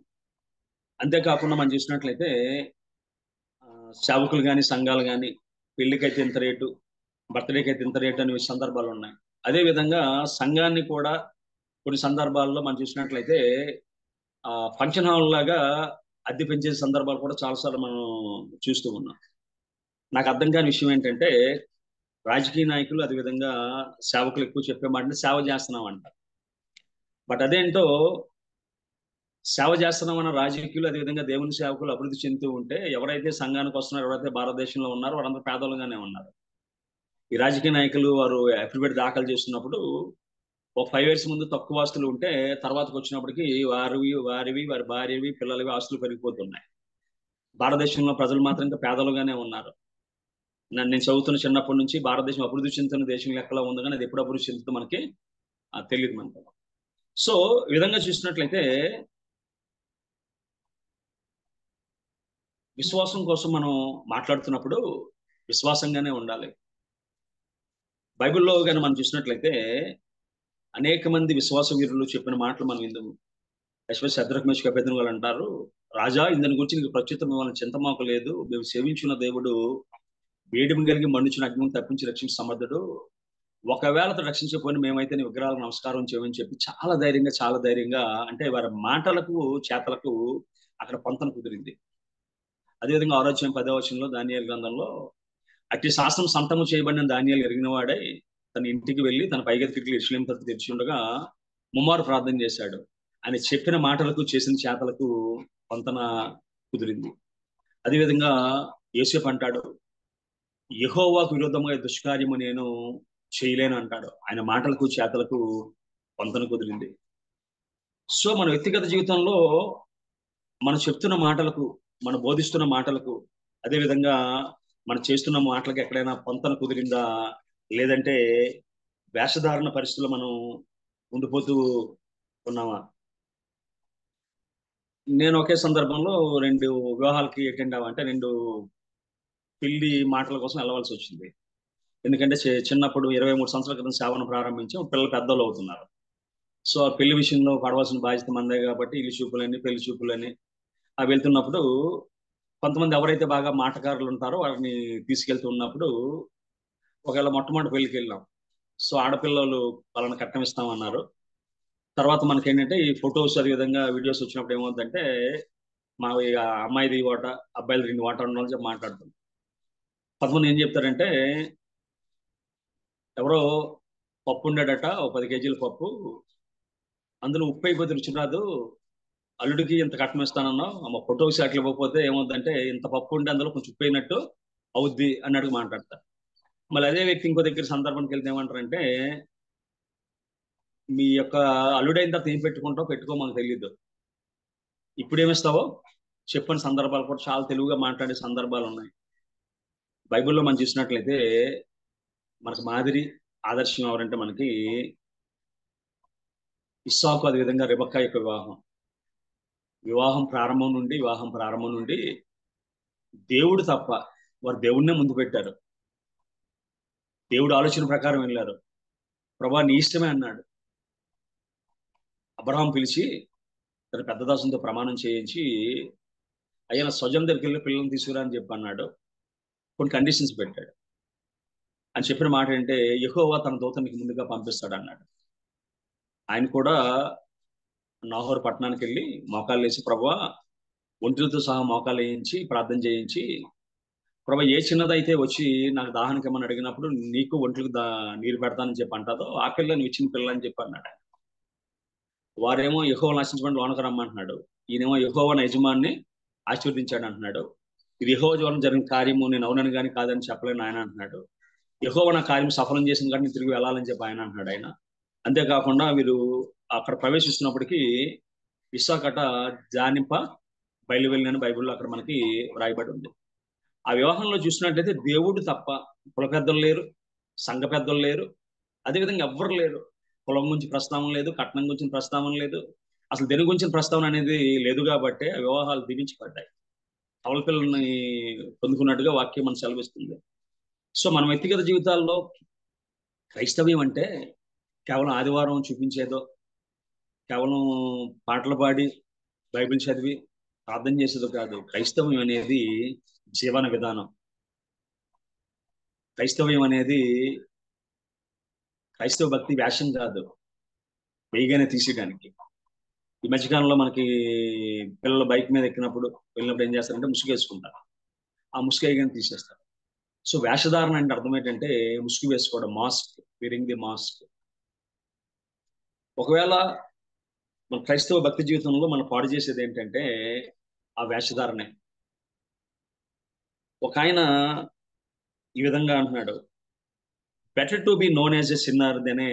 [SPEAKER 3] అంతేకాకుండా మనం చూసినట్లయితే సేవకులు కానీ, సంఘాలు కానీ, పెళ్లికైతే ఇంత రేటు, బర్త్డేకి అయితే ఇంత రేటు అనే సందర్భాలు ఉన్నాయి. అదేవిధంగా సంఘాన్ని కూడా కొన్ని సందర్భాల్లో మనం చూసినట్లయితే ఫంక్షన్ హాల్ లాగా అద్దె పెంచే సందర్భాలు కూడా చాలాసార్లు మనం చూస్తూ ఉన్నాం. నాకు అర్థం కాని విషయం ఏంటంటే, రాజకీయ నాయకులు అదేవిధంగా సేవకులు ఎక్కువ చెప్పే మాట సేవ చేస్తున్నాం అంట. బట్ అదేంటో సేవ చేస్తున్నామన్న రాజకీయులు అదేవిధంగా దేవుని సేవకులు అభివృద్ధి చెందుతూ ఉంటే, ఎవరైతే సంఘానికి వస్తున్నారో, ఎవరైతే భారతదేశంలో ఉన్నారో వారందరూ పేదలుగానే ఉన్నారు. ఈ రాజకీయ నాయకులు వారు అఫిడవిట్ దాఖలు చేస్తున్నప్పుడు ఒక 5 years ముందు తక్కువ ఆస్తులు ఉంటే తర్వాతకు వచ్చినప్పటికీ వారి భార్యవి, పిల్లలవి ఆస్తులు పెరిగిపోతున్నాయి. భారతదేశంలో ప్రజలు మాత్రం ఇంకా పేదలుగానే ఉన్నారు. నేను చదువుతున్న చిన్నప్పటి నుంచి భారతదేశం అభివృద్ధి చెందుతున్న దేశం లెక్కలో ఉంది, కానీ అది ఎప్పుడు అభివృద్ధి చెందుతుందో మనకి తెలియదు మనకు. సో ఈ విధంగా చూసినట్లయితే విశ్వాసం కోసం మనం మాట్లాడుతున్నప్పుడు విశ్వాసంగానే ఉండాలి. బైబిల్లో కానీ మనం చూసినట్లయితే అనేక మంది విశ్వాస వీరులు చెప్పిన మాటలు మనం విందాము. యశ్వత్ శద్రక్ మేషక్ అబేద్నెగో వాళ్ళు అంటారు, రాజా ఇందని గురించి నీకు ప్రత్యుత్తరం ఇవ్వాలని చింతమాకు లేదు. మేము సేవించిన దేవుడు వేడిమి కలిగి మండుచున్న అగ్నిని తప్పించి రక్షించే సమర్థుడు. ఒకవేళ రక్షించకపోయినా మేమైతే నీ విగ్రహాలకు నమస్కారం చేయమని చెప్పి చాలా ధైర్యంగా అంటే వారి మాటలకు చేతలకు అక్కడ పొంతన కుదిరింది. అదేవిధంగా 6వ అధ్యాయం 10వ వచనంలో దానియేలు గ్రంథంలో, అట్టి శాస్త్రం సంతము చేయబడిన దానియేలు ఎరిగిన వాడే తన ఇంటికి వెళ్ళి తన పైగది కిటికీలు యెరూషలేము తలుపు తెరిచి ఉండగా ముమ్మారు ప్రార్థన చేశాడు. ఆయన చెప్పిన మాటలకు చేసిన చేతలకు పొంతన కుదిరింది. అదేవిధంగా యోసేపు అంటాడు, యెహోవాకు విరోధంగా దుష్కార్యము నేను చేయలేను అంటాడు. ఆయన మాటలకు చేతలకు పొంతన కుదిరింది. సో మన వ్యక్తిగత జీవితంలో మనం చెప్తున్న మాటలకు మనం బోధిస్తున్న మాటలకు, అదేవిధంగా మనం చేస్తున్న మాటలకు ఎక్కడైనా పొంతన కుదిరిందా, లేదంటే వేషధారణ పరిస్థితుల్లో మనం ఉండిపోతూ ఉన్నామా? నేను ఒకే సందర్భంలో 2 వివాహాలకి అటెండ్ అంటే 2 పెళ్లి మాటల కోసం వెళ్ళవలసి వచ్చింది. ఎందుకంటే చిన్నప్పుడు 23 సంవత్సరాల క్రితం సేవను ప్రారంభించాం, పిల్లలు పెద్దలు అవుతున్నారు. సో ఆ పెళ్లి విషయంలో పడవలసిన బాధ్యత మందే కాబట్టి ఇల్లు చూపులని పెళ్లి చూపులని వెళ్తున్నప్పుడు కొంతమంది ఎవరైతే బాగా మాటకారులు ఉంటారో వారిని తీసుకెళ్తున్నప్పుడు ఒకవేళ మొట్టమొదటి పెళ్లికి వెళ్ళాం. సో ఆడపిల్లలు వాళ్ళని కట్నం ఇస్తామన్నారు. తర్వాత మనకి ఏంటంటే ఈ ఫొటోస్ అదే విధంగా వీడియోస్ వచ్చినప్పుడు ఏమవుతుందంటే మా ఇక అమ్మాయిది ఓట అబ్బాయిది 2 ఓట ఉండడం చెప్పి మాట్లాడుతుంది. కొంతమంది ఏం చెప్తారంటే ఎవరో పప్పు ఉండేటట, ఓ 10 కేజీల పప్పు, అందులో ఉప్పు అయిపోతే రుచి రాదు, అల్లుడికి ఇంత కట్నం ఇస్తానన్నావు, అమ్మ ఫొటోస్ అట్లా ఇవ్వకపోతే ఏమవుతుందంటే ఇంత పప్పు ఉంటే అందులో కొంచెం ఉప్పు అయినట్టు అవుద్ది అన్నట్టుగా మాట్లాడతారు. మళ్ళీ అదే వ్యక్తి ఇంకో దగ్గర సందర్భానికి వెళ్తే ఏమంటారంటే మీ యొక్క అల్లుడైన తర్వాత ఏం పెట్టుకుంటావు పెట్టుకో మాకు తెలియదు, ఇప్పుడు ఏమిస్తావో చెప్పని సందర్భాలు కూడా చాలా తెలుగుగా మాట్లాడే సందర్భాలు ఉన్నాయి. బైబిల్లో మనం చూసినట్లయితే మనకు మాదిరి ఆదర్శం ఎవరంటే మనకి ఇస్సాకు, అదే విధంగా రెబెక్కా యొక్క వివాహం ప్రారంభం నుండి దేవుడు తప్ప వారు దేవుడినే ముందు పెట్టారు. దేవుడు ఆలోచన ప్రకారం వెళ్ళారు. ప్రభా నీ ఇష్టమే అన్నాడు. అబ్రహాం పిలిచి తన పెద్ద దాసునితో ప్రమాణం చేయించి అయ్యా స్వజనం దగ్గరికి వెళ్ళి పిల్లల్ని తీసుకురా అని చెప్పి అన్నాడు. కొన్ని కండిషన్స్ పెట్టాడు. అని చెప్పిన మాట ఏంటంటే యెహోవా తన దూతనికి ముందుగా పంపిస్తాడు అన్నాడు. ఆయన కూడా నాహోరు పట్టణానికి వెళ్ళి మోకాళ్ళు వేసి ప్రభువా ఒంటిలతో సహా మోకాళ్ళు వేయించి ప్రార్థన చేయించి ప్రభా ఏ చిన్నదైతే వచ్చి నాకు దాహానికి ఏమని అడిగినప్పుడు నీకు ఒంట్లకు నీరు పెడతానని చెప్పి అంటాదో ఆ పిల్ల నువ్వు ఇచ్చిన పిల్ల అని చెప్పి అన్నాడు. వారేమో యెహోవాను ఆశించమని లోనకు రమ్మంటున్నాడు, ఈయనేమో యెహోవా యజమాన్ని ఆశీర్వదించాడు అంటున్నాడు. ఇది యెహోవా ద్వారా జరిగిన కార్యము, నేను అవునని కానీ కాదని చెప్పలేను ఆయన అంటున్నాడు. యెహోవా నా కార్యం సఫలం చేసిన కానీ తిరిగి వెళ్ళాలని చెప్పి ఆయన అంటున్నాడు. ఆయన అంతేకాకుండా వీరు అక్కడ ప్రవేశిస్తున్నప్పటికీ ఇస్సాకట జానింప బయలువెళ్ళినని బైబిల్లో అక్కడ మనకి రాయబడి ఉంది. ఆ వివాహంలో చూసినట్లయితే దేవుడు తప్ప కుల పెద్దలు లేరు, సంఘ పెద్దలు లేరు, అదేవిధంగా ఎవ్వరు లేరు. కులం గురించి ప్రస్తావన లేదు, కట్నం గురించి ప్రస్తావన లేదు, అసలు దేని గురించిన ప్రస్తావన అనేది లేదు. కాబట్టి ఆ వివాహాలు దీవించబడ్డాయి. కవల పిల్లల్ని పొందుకున్నట్టుగా వాక్యం మనం సెలవిస్తుంది. సో మన వ్యక్తిగత జీవితాల్లో క్రైస్తవ్యం అంటే కేవలం ఆదివారం చూపించేదో, కేవలం పాటలు పాడి బైబిల్ చదివి ప్రార్థన చేసేదో కాదు. క్రైస్తవ్యం అనేది జీవన విధానం. క్రైస్తవ్యం అనేది క్రైస్తవ భక్తి వేషం కాదు, వేయగానే తీసేయడానికి. ఈ మధ్యకాలంలో మనకి పిల్లలు బైక్ మీద ఎక్కినప్పుడు వెళ్ళినప్పుడు ఏం చేస్తారంటే ముసుగు వేసుకుంటారు. ఆ ముసుగు వేయగానే తీసేస్తారు. సో వేషధారణ అంటే అర్థం ఏంటంటే ముసుగు వేసుకోవడం, మాస్క్, వేరింగ్ ది మాస్క్. ఒకవేళ మన క్రైస్తవ భక్తి జీవితంలో మనం పాడు చేసేది ఏంటంటే ఆ వేషధారణే. ఒక ఆయన ఈ విధంగా అంటున్నాడు, better to be known as a sinner then a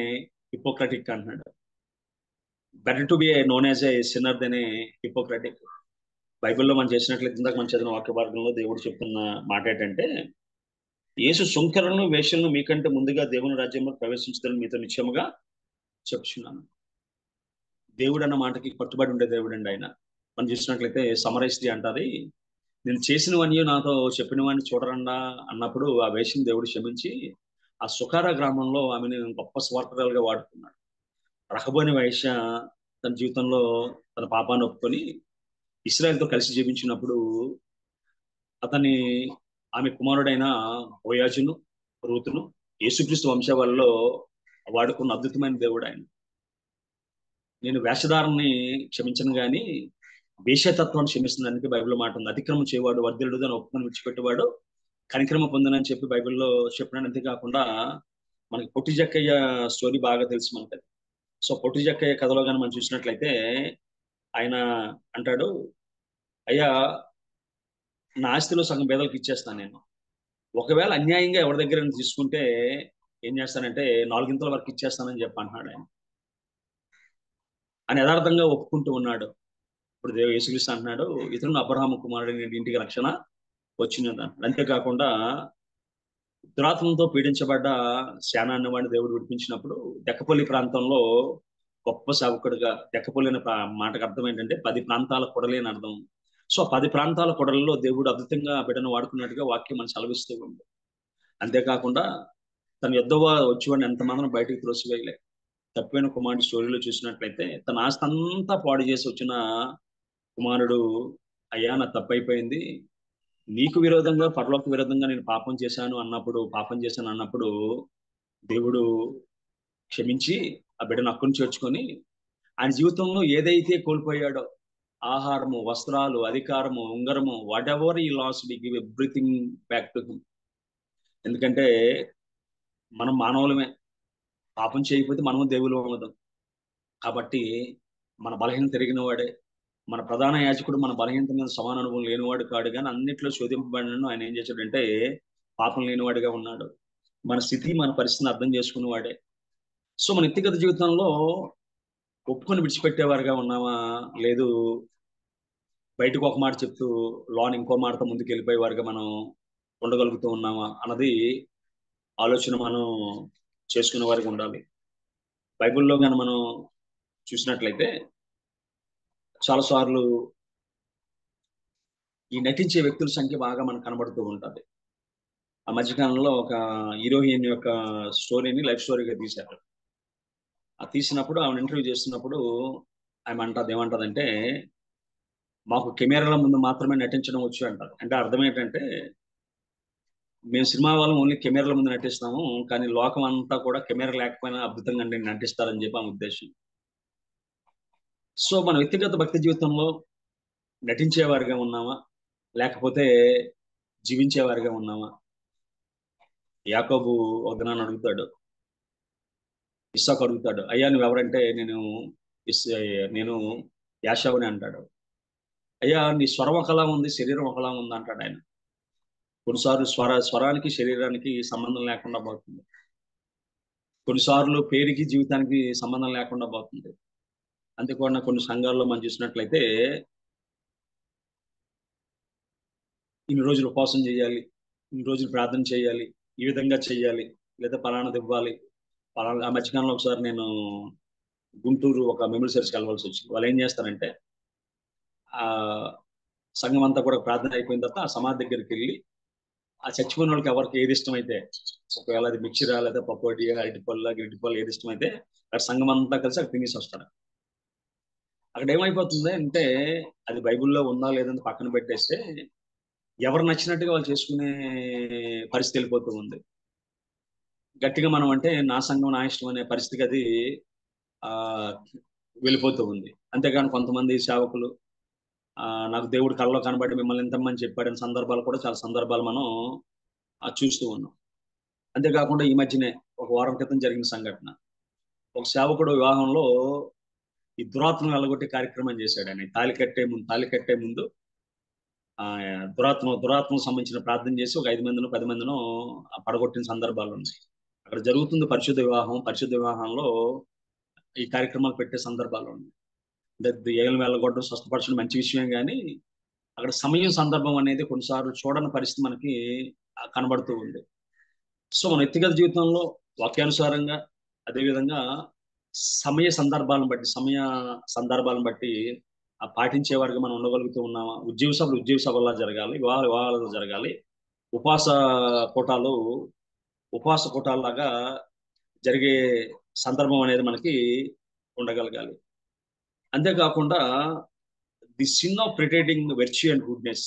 [SPEAKER 3] hypocritic అంటున్నాడు. Better to be known as a sinner then a hypocritic. బైబిల్లో మనం చేసినట్లయితే ఇందాక మనం చదివిన వాక్య భాగంలో దేవుడు చెప్తున్న మాట ఏంటంటే యేసు సుంకరులను వేషలను మీకంటే ముందుగా దేవుని రాజ్యంలో ప్రవేశించదని మీతో నిశ్చయముగా చెప్తున్నాను. దేవుడు అన్న మాటకి కట్టుబడి ఉండే దేవుడు అండి ఆయన. మనం చూసినట్లయితే సమరస్త్రీ అంటాది, నేను చేసినవన్నీ నాతో చెప్పినవన్నీ చూడరండా అన్నప్పుడు ఆ వేషం దేవుడు క్షమించి ఆ సుకార గ్రామంలో ఆమెను గొప్ప స్వార్థరాలుగా వాడుకున్నాడు. రహబోని వైశ్య తన జీవితంలో తన పాపాన్ని ఒప్పుకొని ఇశ్రాయేలుతో కలిసి జీవించినప్పుడు అతని ఆమె కుమారుడైన బోయాజును, రూతును యేసుక్రీస్తు వంశావళిలో వాడుకున్న అద్భుతమైన దేవుడు ఆయన. నేను వేషధారాన్ని క్షమించను గాని వేషతత్వాన్ని క్షమిస్తున్నానికి బైబిల్లో మాట ఉంది. అతిక్రమం చేయవాడు వర్ధిల్లుడు, దాన్ని ఒప్పుకొని విడిచిపెట్టేవాడు కనిక్రమ పొందనని చెప్పి బైబిల్లో చెప్పినాడు. అంతేకాకుండా మనకి పొట్టి జక్కయ్య స్టోరీ బాగా తెలుసు మనకి. సో పొట్టి జక్కయ్య కథలో కానీ మనం చూసినట్లయితే ఆయన అంటాడు, అయ్యా నా ఆస్తిలో సగం పేదలకు ఇచ్చేస్తాను నేను, ఒకవేళ అన్యాయంగా ఎవరి దగ్గర తీసుకుంటే ఏం చేస్తానంటే 4 వరకు ఇచ్చేస్తానని చెప్పి అంటున్నాడు ఆయన. అని యథార్థంగా ఒప్పుకుంటూ ఉన్నాడు. ఇప్పుడు యేసుక్రీస్తు అంటున్నాడు, ఇతను అబ్రహాము కుమారుడు, ఇంటికి రక్షణ వచ్చింది అంటున్నాడు. అంతేకాకుండా దురాత్మతో పీడించబడ్డ శానా అన్నవాడిని దేవుడు విడిపించినప్పుడు దెక్కపల్లి ప్రాంతంలో గొప్ప సేవకుడిగా, దెక్కపల్లి అనే మాటకు అర్థం ఏంటంటే 10 ప్రాంతాల కొడలి అని అర్థం. సో 10 ప్రాంతాల కొడలలో దేవుడు అద్భుతంగా బిడ్డను వాడుకున్నట్టుగా వాక్యం మనం సెలవిస్తూ ఉంది. అంతేకాకుండా తన యుద్ధ వచ్చేవాడిని ఎంతమందిని బయటికి త్రోసివేయలే. తప్పిన కుమారుడు స్టోరీలో చూసినట్లయితే తన ఆస్తి అంతా పాడు చేసి వచ్చిన కుమారుడు, అయ్యా నా తప్పైపోయింది, నీకు విరోధంగా పరలోక విరోధంగా నేను పాపం చేశాను అన్నప్పుడు దేవుడు క్షమించి ఆ బిడ్డను హక్కును చేర్చుకొని ఆయన జీవితంలో ఏదైతే కోల్పోయాడో, ఆహారము, వస్త్రాలు, అధికారము, ఉంగరము, వాట్ ఎవర్ ఈ loss we give everything back to him. ఎందుకంటే మనం మానవులమే, పాపం చేయకపోతే మనము దేవులు అవ్వదు. కాబట్టి మన బలహీనత తిరిగిన వాడే, మన ప్రధాన యాజకుడు మన బలహీనత మీద సమాన అనుభవం లేనివాడు కాడు, కానీ అన్నిట్లో శోధింపబడినను ఆయన ఏం చేశాడంటే పాపం లేనివాడిగా ఉన్నాడు. మన స్థితి, మన పరిస్థితిని అర్థం చేసుకునేవాడే. సో మన వ్యక్తిగత జీవితంలో ఒప్పుకొని విడిచిపెట్టేవారుగా ఉన్నామా, లేదు బయటకు ఒక మాట చెప్తూ లోన్ ఇంకో మాటతో ముందుకు వెళ్ళిపోయేవారుగా మనం ఉండగలుగుతూ ఉన్నామా అన్నది ఆలోచన మనం చేసుకునే వారికి ఉండాలి. బైబిల్లో కానీ మనం చూసినట్లయితే చాలాసార్లు ఈ నటించే వ్యక్తుల సంఖ్య బాగా మనకు కనబడుతూ ఉంటుంది. ఆ మధ్యకాలంలో ఒక హీరోయిన్ యొక్క స్టోరీని లైఫ్ స్టోరీగా తీశారు. ఆ తీసినప్పుడు ఆమె ఇంటర్వ్యూ చేస్తున్నప్పుడు ఆమె ఏమంటదంటే మాకు కెమెరాల ముందు మాత్రమే నటించడం వచ్చు అంటారు. అంటే అర్థం ఏంటంటే మేము సినిమా వాళ్ళం ఓన్లీ కెమెరాల ముందు నటిస్తాము, కానీ లోకం అంతా కూడా కెమెరా లేకపోయినా అద్భుతంగా నటిస్తారని చెప్పి ఆమె ఉద్దేశం. సో మన వ్యక్తిగత భక్తి జీవితంలో నటించేవారిగా ఉన్నామా, లేకపోతే జీవించేవారిగా ఉన్నామా? యాకోబు ఒక దినాన్ని అడుగుతాడు, ఇస్సాకు అడుగుతాడు, అయ్యా నువ్వు ఎవరంటే నేను యాషావుని అంటాడు. అయ్యా నీ స్వరం ఒకలా ఉంది, శరీరం ఒకలా ఉంది అంటాడు ఆయన. కొన్నిసార్లు స్వరానికి శరీరానికి సంబంధం లేకుండా పోతుంది, కొన్నిసార్లు పేరుకి జీవితానికి సంబంధం లేకుండా పోతుంది. అంతేకాకుండా కొన్ని సంఘాల్లో మనం చూసినట్లయితే ఇన్ని రోజులు ఉపవాసం చేయాలి, ఇన్ని రోజులు ప్రార్థన చేయాలి, ఈ విధంగా చేయాలి, లేదా పలానాది ఇవ్వాలి. ఆ మధ్యకాలంలో ఒకసారి నేను గుంటూరు ఒక మెమరీ సర్చ్కి వెళ్ళవలసి వచ్చింది. వాళ్ళు ఏం చేస్తారంటే ఆ సంఘం అంతా కూడా ప్రార్థన అయిపోయిన తర్వాత ఆ సమాధి దగ్గరికి వెళ్ళి ఆ చచ్చిపోయిన వాళ్ళకి ఎవరికి ఏది ఇష్టమైతే, ఒకవేళ అది మిక్చరా లేదా పకోడీ, అరటిపళ్ళు, గిరటిపళ్ళు ఏది ఇష్టమైతే అక్కడ సంఘం అంతా కలిసి అక్కడ తినేసి వస్తారు. అక్కడ ఏమైపోతుంది అంటే అది బైబిల్లో ఉందా లేదని పక్కన పెట్టేస్తే ఎవరు నచ్చినట్టుగా వాళ్ళు చేసుకునే పరిస్థితి వెళ్ళిపోతూ ఉంది. గట్టిగా మనం అంటే నా సంఘం నా ఇష్టం అనే పరిస్థితికి అది వెళ్ళిపోతూ ఉంది. అంతేగాని కొంతమంది సేవకులు నాకు దేవుడు కళ్ళలో కనబడి మిమ్మల్ని ఎంతమంది చెప్పాడని సందర్భాలు కూడా చాలా సందర్భాలు మనం చూస్తూ ఉన్నాం. అంతేకాకుండా ఈ మధ్యనే ఒక వారం క్రితం జరిగిన సంఘటన, ఒక సేవకుడు వివాహంలో ఈ దురాత్మను వెళ్ళగొట్టే కార్యక్రమం చేశాడు. ఆయన తాళి కట్టే ముందు దురాత్మకు సంబంధించిన ప్రార్థన చేసి ఒక 5 మందినో 10 మందినో పడగొట్టిన సందర్భాలు ఉన్నాయి. అక్కడ జరుగుతుంది పరిశుద్ధ వివాహంలో ఈ కార్యక్రమాలు పెట్టే సందర్భాలు ఉన్నాయి. ఏగలు వెళ్ళగొట్టడం, స్వస్థపరచడం మంచి విషయం, కానీ అక్కడ సమయం సందర్భం అనేది కొన్నిసార్లు చూడని పరిస్థితి మనకి కనబడుతూ ఉంది. సో మన వ్యక్తిగత జీవితంలో వాక్యానుసారంగా, అదేవిధంగా సమయ సందర్భాలను బట్టి పాటించేవారికి మనం ఉండగలుగుతూ ఉన్నామా? ఉద్యోగ సభలా జరగాలి, వివాహాలు జరగాలి, ఉపవాస కూటాలాగా జరిగే సందర్భం అనేది మనకి ఉండగలగాలి. అంతేకాకుండా the sin of pretending virtue and goodness,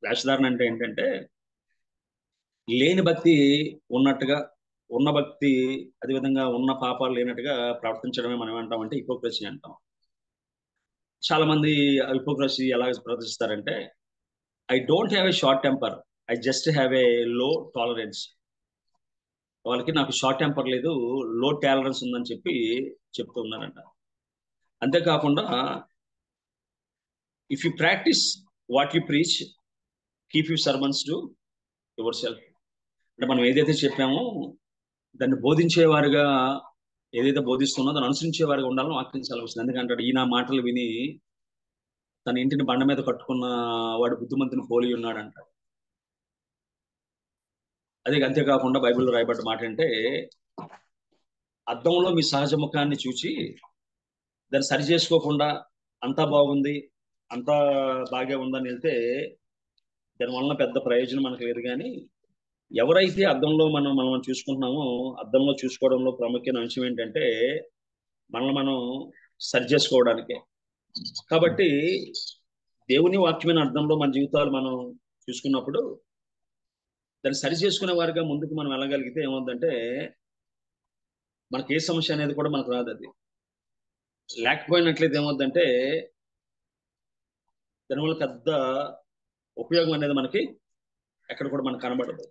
[SPEAKER 3] వేషధారణ అంటే ఏంటంటే లేని భక్తి ఉన్నట్టుగా, ఉన్న భక్తి అదేవిధంగా ఉన్న పాపాలు లేనట్టుగా ప్రవర్తించడమే మనం ఏమంటామంటే హిపోక్రసీ అంటాం. చాలా మంది హిపోక్రసీ ఎలా ప్రదర్శిస్తారంటే I don't have a short temper, I just have a low tolerance. వాళ్ళకి నాకు షార్ట్ టెంపర్ లేదు, లో టాలరెన్స్ ఉందని చెప్తూ ఉన్నారంట. అంతేకాకుండా if you practice what you preach, keep you servants to your self. అంటే మనం ఏదైతే చెప్పామో దాన్ని బోధించేవారుగా, ఏదైతే బోధిస్తున్నో దాన్ని అనుసరించేవారుగా ఉండాలని వాక్యం సెలవిస్తుంది. ఎందుకంటే ఈయన మాటలు విని తన ఇంటిని బండ మీద కట్టుకున్న వాడు బుద్ధిమంతుని పోలి ఉన్నాడంట. అంతేకాకుండా బైబిల్లో రాయబడ్డ మాట అంటే, అద్దంలో మీ సహజ ముఖాన్ని చూచి దాన్ని సరి చేసుకోకుండా అంతా బాగుంది, అంతా బాగా ఉందని వెళ్తే దానివల్ల పెద్ద ప్రయోజనం మనకు లేదు. కానీ ఎవరైతే అద్దంలో మనం చూసుకుంటున్నామో, అద్దంలో చూసుకోవడంలో ప్రాముఖ్యమైన అంశం ఏంటంటే మనల్ని మనం సరి చేసుకోవడానికే. కాబట్టి దేవుని వాక్యమైన అర్థంలో మన జీవితాలు మనం చూసుకున్నప్పుడు దాన్ని సరి చేసుకునే వారిగా ముందుకు మనం వెళ్ళగలిగితే ఏమవుతుందంటే మనకి ఏ సమస్య అనేది కూడా మనకు రాదు. అది లేకపోయినట్లయితే ఏమవుతుందంటే దానివల్ల పెద్ద ఉపయోగం అనేది మనకి ఎక్కడ కూడా మనకు కనబడదు.